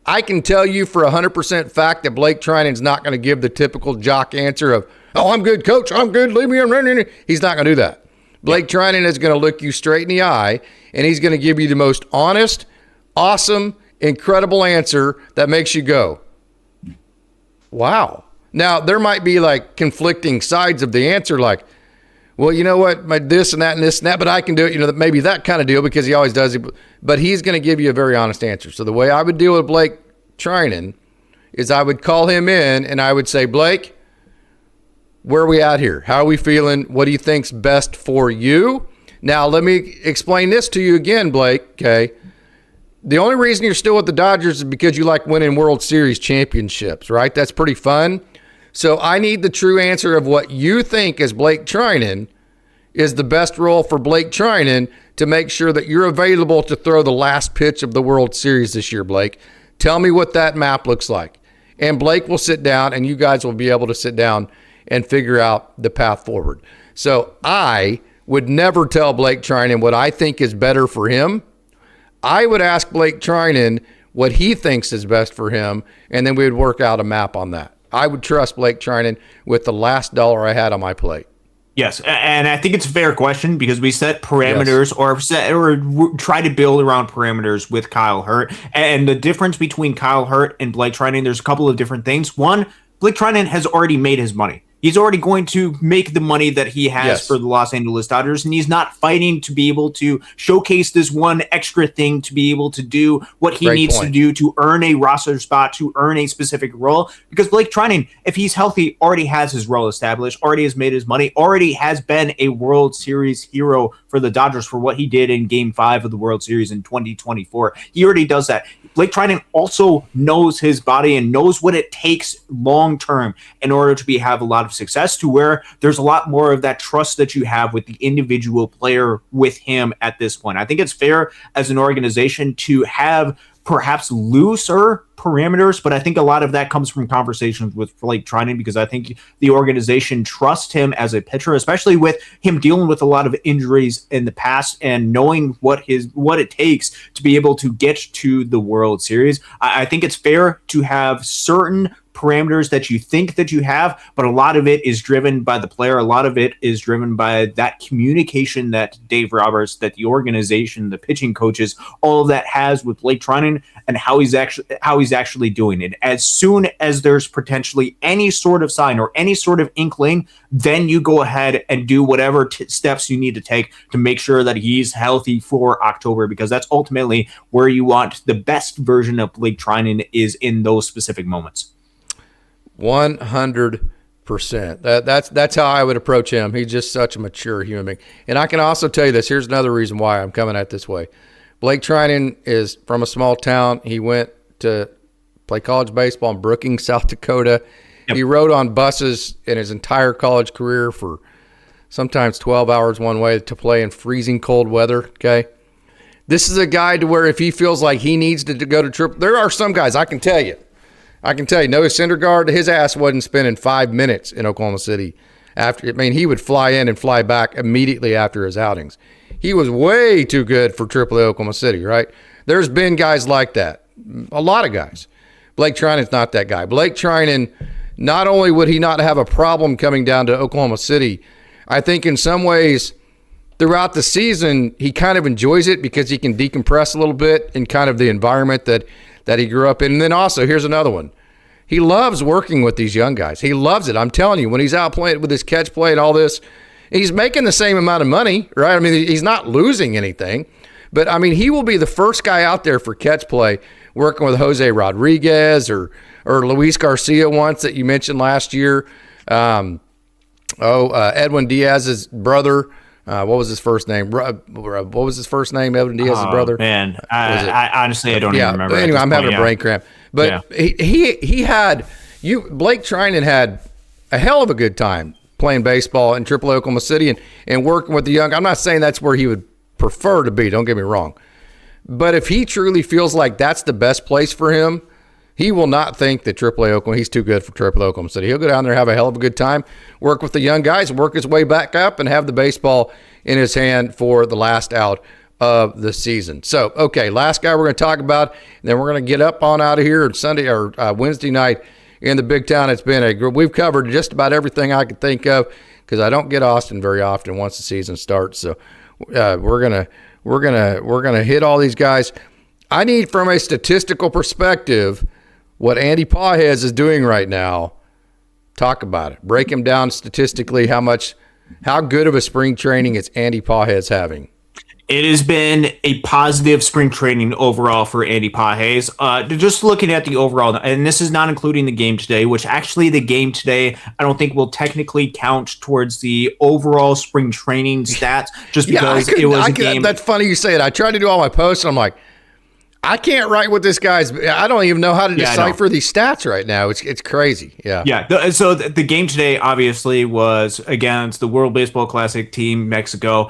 I can tell you for 100% fact that Blake Treinen's not going to give the typical jock answer of, oh, I'm good, coach, I'm good, leave me alone. He's not going to do that. Blake Treinen is going to look you straight in the eye, and he's going to give you the most honest, awesome, incredible answer that makes you go, wow. Now, there might be like conflicting sides of the answer, like, well, you know what, my this and that and this and that, but I can do it, maybe that kind of deal, because he always does it. But he's going to give you a very honest answer. So the way I would deal with Blake Treinen is I would call him in and I would say, Blake, where are we at here? How are we feeling? What do you think's best for you? Now, let me explain this to you again, Blake, okay? The only reason you're still with the Dodgers is because you like winning World Series championships, right? That's pretty fun. So I need the true answer of what you think as Blake Treinen is the best role for Blake Treinen to make sure that you're available to throw the last pitch of the World Series this year, Blake. Tell me what that map looks like. And Blake will sit down, and you guys will be able to sit down and figure out the path forward. So I would never tell Blake Treinen what I think is better for him. I would ask Blake Treinen what he thinks is best for him, and then we would work out a map on that. I would trust Blake Treinen with the last dollar I had on my plate. Yes, and I think it's a fair question, because we set parameters or try to build around parameters with Kyle Hurt. And the difference between Kyle Hurt and Blake Treinen, there's a couple of different things. One, Blake Treinen has already made his money. He's already going to make the money that he has for the Los Angeles Dodgers, and he's not fighting to be able to showcase this one extra thing to be able to do what he needs to do to earn a roster spot, to earn a specific role. Because Blake Treinen, if he's healthy, already has his role established, already has made his money, already has been a World Series hero for the Dodgers for what he did in Game 5 of the World Series in 2024. He already does that. Blake Treinen also knows his body and knows what it takes long term in order to have a lot of success, to where there's a lot more of that trust that you have with the individual player with him at this point. I think it's fair as an organization to have perhaps looser parameters, but I think a lot of that comes from conversations with Blake Treinen, because I think the organization trusts him as a pitcher, especially with him dealing with a lot of injuries in the past and knowing what it takes to be able to get to the World Series. I think it's fair to have certain parameters that you think that you have, but a lot of it is driven by the player. A lot of it is driven by that communication that Dave Roberts, that the organization, the pitching coaches, all of that has with Blake Treinen, and how he's actually doing it. As soon as there's potentially any sort of sign or any sort of inkling, then you go ahead and do whatever steps you need to take to make sure that he's healthy for October, because that's ultimately where you want the best version of Blake Treinen is in those specific moments. 100%. That's how I would approach him. He's just such a mature human being. And I can also tell you this. Here's another reason why I'm coming at this way. Blake Treinen is from a small town. He went to play college baseball in Brookings, South Dakota. Yep. He rode on buses in his entire college career for sometimes 12 hours one way to play in freezing cold weather, okay? This is a guy to where if he feels like he needs to go to triple – there are some guys, I can tell you, Noah Syndergaard, his ass wasn't spending 5 minutes in Oklahoma City. He would fly in and fly back immediately after his outings. he was way too good for AAA Oklahoma City, right? There's been guys like that, a lot of guys. Blake Trinan's not that guy. Blake Trinan, not only would he not have a problem coming down to Oklahoma City, I think in some ways throughout the season he kind of enjoys it because he can decompress a little bit in kind of the environment that he grew up in. And then also, here's another one. He loves working with these young guys. He loves it. I'm telling you, when he's out playing with his catch play and all this, he's making the same amount of money, right? I mean, he's not losing anything. But, I mean, he will be the first guy out there for catch play working with Jose Rodriguez or Luis Garcia once that you mentioned last year. Edwin Diaz's brother. What was his first name? Edwin Diaz's brother? Man, I honestly, I don't even remember. Anyway, I'm having a brain cramp. But he had – Blake Trinan had a hell of a good time playing baseball in AAA Oklahoma City and working with the young – I'm not saying that's where he would prefer to be, don't get me wrong. But if he truly feels like that's the best place for him, he will not think that AAA Oklahoma, he's too good for AAA Oklahoma City. He'll go down there, have a hell of a good time, work with the young guys, work his way back up, and have the baseball in his hand for the last out of the season. So, okay, last guy we're going to talk about, and then we're going to get up on out of here on Sunday or Wednesday night in the Big Town. It's been we've covered just about everything I could think of because I don't get Austin very often once the season starts. So, we're gonna hit all these guys. I need, from a statistical perspective, what Andy Pages is doing right now. Talk about it. Break him down statistically. How good of a spring training is Andy Pages having? It has been a positive spring training overall for Andy Pages. Just looking at the overall, and this is not including the game today, which actually the game today I don't think will technically count towards the overall spring training stats, just because it was a game. That's funny you say it. I tried to do all my posts, and I'm like, I can't write what this guy's. I don't even know how to decipher these stats right now. It's crazy. Yeah. So the game today obviously was against the World Baseball Classic team Mexico.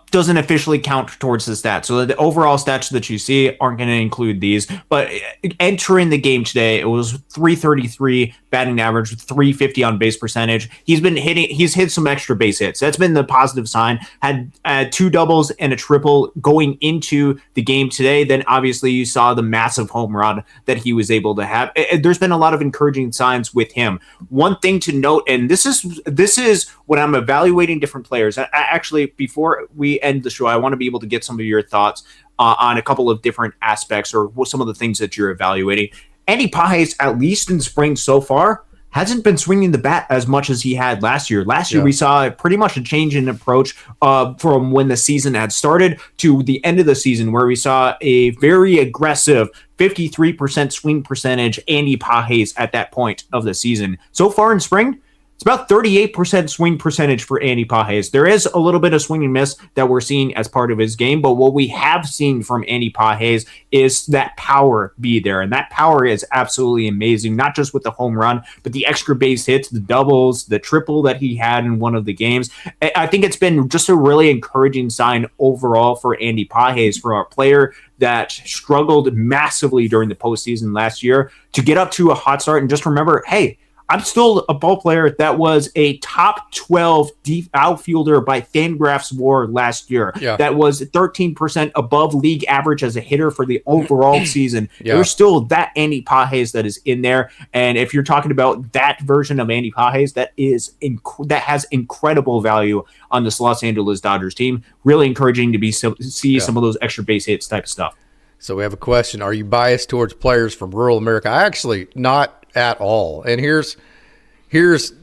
Doesn't officially count towards the stats. So the overall stats that you see aren't going to include these. But entering the game today, it was 333 batting average, 350 on base percentage. He's hit some extra base hits. That's been the positive sign. Had 2 doubles and a triple going into the game today. Then obviously you saw the massive home run that he was able to have. There's been a lot of encouraging signs with him. One thing to note, and this is when I'm evaluating different players. Actually, before we end the show, I want to be able to get some of your thoughts on a couple of different aspects or some of the things that you're evaluating. Andy Pages, at least in spring so far, hasn't been swinging the bat as much as he had last year. Last year, we saw pretty much a change in approach from when the season had started to the end of the season, where we saw a very aggressive 53% swing percentage Andy Pages at that point of the season. So far in spring, it's about 38% swing percentage for Andy Pages. There is a little bit of swing and miss that we're seeing as part of his game, but what we have seen from Andy Pages is that power be there, and that power is absolutely amazing, not just with the home run, but the extra base hits, the doubles, the triple that he had in one of the games. I think it's been just a really encouraging sign overall for Andy Pages, for a player that struggled massively during the postseason last year, to get up to a hot start and just remember, hey, I'm still a ball player that was a top 12 deep outfielder by Fangraphs WAR last year. Yeah. That was 13% above league average as a hitter for the overall season. Yeah. There's still that Andy Pages that is in there. And if you're talking about that version of Andy Pages, that has incredible value on this Los Angeles Dodgers team. Really encouraging to see some of those extra base hits type of stuff. So we have a question. Are you biased towards players from rural America? I actually not at all. And here's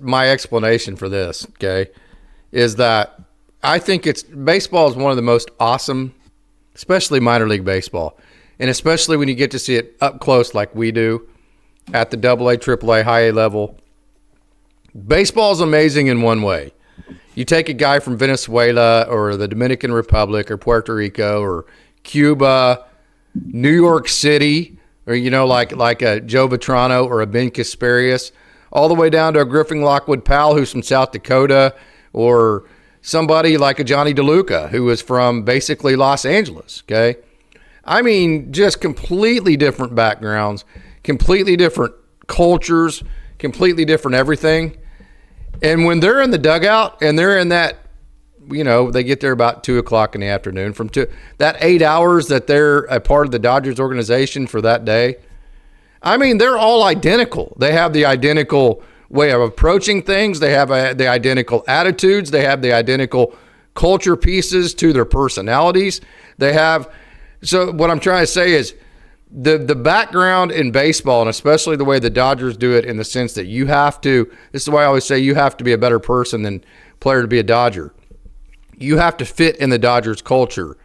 my explanation for this, okay, is that I think baseball is one of the most awesome, especially minor league baseball, and especially when you get to see it up close like we do at the AA, AAA, high A level. Baseball is amazing in one way. You take a guy from Venezuela or the Dominican Republic or Puerto Rico or Cuba, New York City, or, like a Joe Vitrano or a Ben Kasparius, all the way down to a Griffin Lockwood Powell who's from South Dakota, or somebody like a Johnny DeLuca who is from basically Los Angeles, okay? I mean, just completely different backgrounds, completely different cultures, completely different everything. And when they're in the dugout and they're in that they get there about 2:00 in the afternoon. From that 8 hours that they're a part of the Dodgers organization for that day, I mean, they're all identical. They have the identical way of approaching things. They have the identical attitudes. They have the identical culture pieces to their personalities. So what I'm trying to say is the background in baseball, and especially the way the Dodgers do it, in the sense that this is why I always say you have to be a better person than player to be a Dodger. You have to fit in the Dodgers culture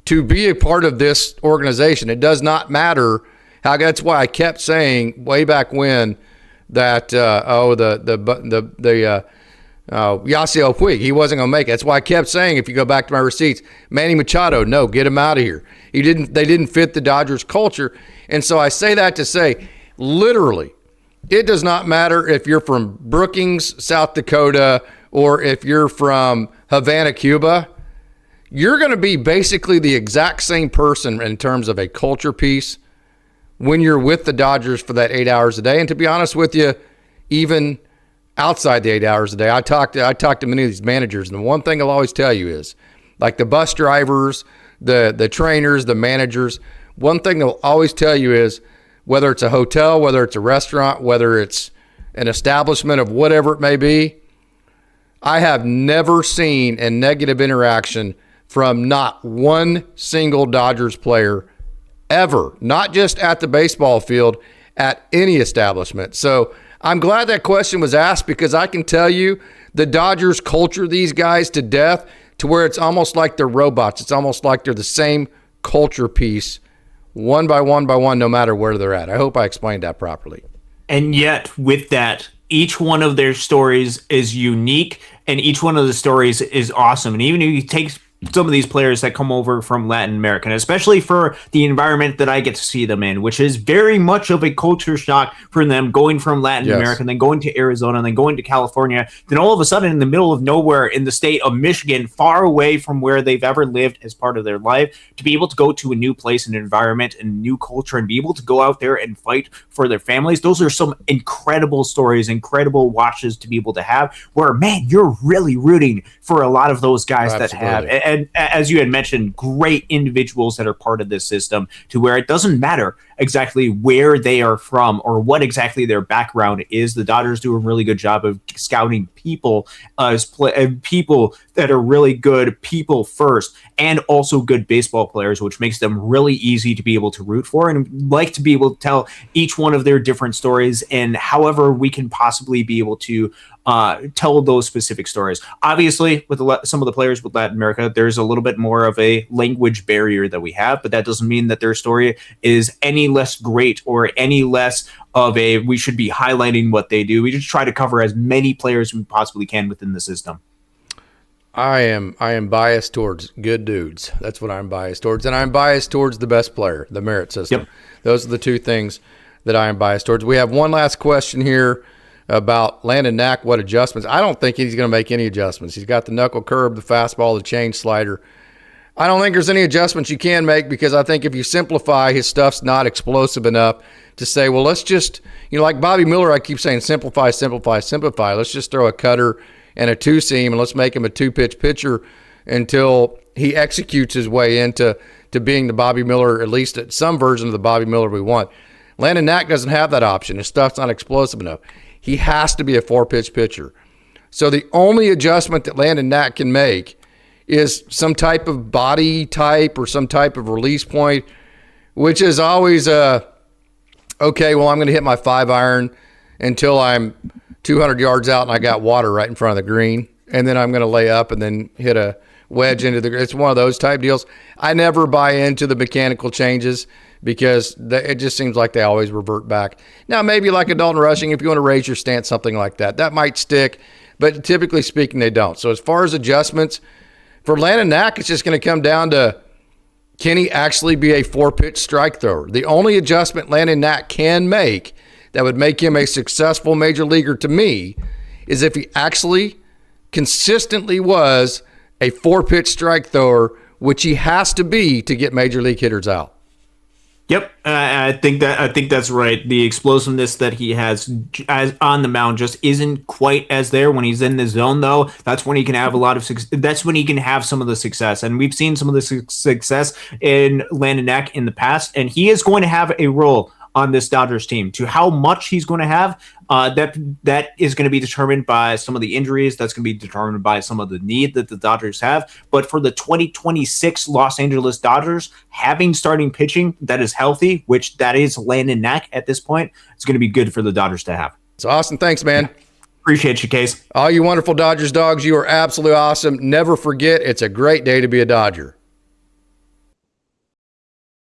to be a part of this organization. It does not matter how. That's why I kept saying way back when that Yasiel Puig, he wasn't going to make it. That's why I kept saying, if you go back to my receipts, Manny Machado, no, get him out of here. They didn't fit the Dodgers culture. And so I say that to say, literally, it does not matter if you're from Brookings, South Dakota, or if you're from Havana, Cuba. You're going to be basically the exact same person in terms of a culture piece when you're with the Dodgers for that 8 hours a day. And to be honest with you, even outside the 8 hours a day, I talked to many of these managers, and the one thing I'll always tell you is, like the bus drivers, the trainers, the managers, one thing they'll always tell you is, whether it's a hotel, whether it's a restaurant, whether it's an establishment of whatever it may be, I have never seen a negative interaction from not one single Dodgers player ever, not just at the baseball field, at any establishment. So I'm glad that question was asked, because I can tell you the Dodgers culture these guys to death, to where it's almost like they're robots. It's almost like they're the same culture piece, one by one, no matter where they're at. I hope I explained that properly. And yet, with that, each one of their stories is unique, and each one of the stories is awesome. And even if you take some of these players that come over from Latin America, and especially for the environment that I get to see them in, which is very much of a culture shock for them, going from Latin America and then going to Arizona and then going to California, then all of a sudden in the middle of nowhere in the state of Michigan, far away from where they've ever lived as part of their life, to be able to go to a new place and environment and new culture and be able to go out there and fight for their families. Those are some incredible stories, incredible watches to be able to have, where, man, you're really rooting for a lot of those guys that have. And as you had mentioned, great individuals that are part of this system, to where it doesn't matter exactly where they are from or what exactly their background is. The Dodgers do a really good job of scouting people people that are really good people first, and also good baseball players, which makes them really easy to be able to root for, and like to be able to tell each one of their different stories, and however we can possibly be able to tell those specific stories. Obviously, with some of the players with Latin America, there's a little bit more of a language barrier that we have, but that doesn't mean that their story is any less great or any less of we should be highlighting what they do. We just try to cover as many players as we possibly can within the system. I am biased towards good dudes. That's what I'm biased towards. And I'm biased towards the best player, the merit system. Yep. Those are the two things that I am biased towards. We have one last question here about Landon Knack. What adjustments? I don't think he's going to make any adjustments. He's got the knuckle curve, the fastball, the change slider. I don't think there's any adjustments you can make, because I think if you simplify, his stuff's not explosive enough to say, well, let's just, like Bobby Miller, I keep saying simplify. Let's just throw a cutter and a two-seam, and let's make him a two-pitch pitcher until he executes his way into being the Bobby Miller, at least at some version of the Bobby Miller we want. Landon Knack doesn't have that option. His stuff's not explosive enough. He has to be a four-pitch pitcher. So the only adjustment that Landon Knack can make is some type of body type or some type of release point, which is always okay, well, I'm going to hit my 5-iron until I'm 200 yards out and I got water right in front of the green, and then I'm going to lay up and then hit a wedge into the green. It's one of those type deals. I never buy into the mechanical changes, because it just seems like they always revert back. Now, maybe like a Dalton Rushing, if you want to raise your stance, something like that, that might stick, but typically speaking, they don't. So as far as adjustments, for Landon Knack, it's just going to come down to, can he actually be a four-pitch strike thrower? The only adjustment Landon Knack can make that would make him a successful major leaguer, to me, is if he actually consistently was a four-pitch strike thrower, which he has to be to get major league hitters out. Yep, I think that's right. The explosiveness that he has as on the mound just isn't quite as there when he's in the zone, though. That's when he can have a lot of that's when he can have some of the success, and we've seen some of the success in Landon Knack in the past, and he is going to have a role on this Dodgers team. To how much he's going to have, that is going to be determined by some of the injuries. That's going to be determined by some of the need that the Dodgers have. But for the 2026 Los Angeles Dodgers, having starting pitching that is healthy, which that is Landon Knack at this point, it's going to be good for the Dodgers to have. It's awesome. Thanks, man. Appreciate you, Case. All you wonderful Dodgers dogs, you are absolutely awesome. Never forget, it's a great day to be a Dodger.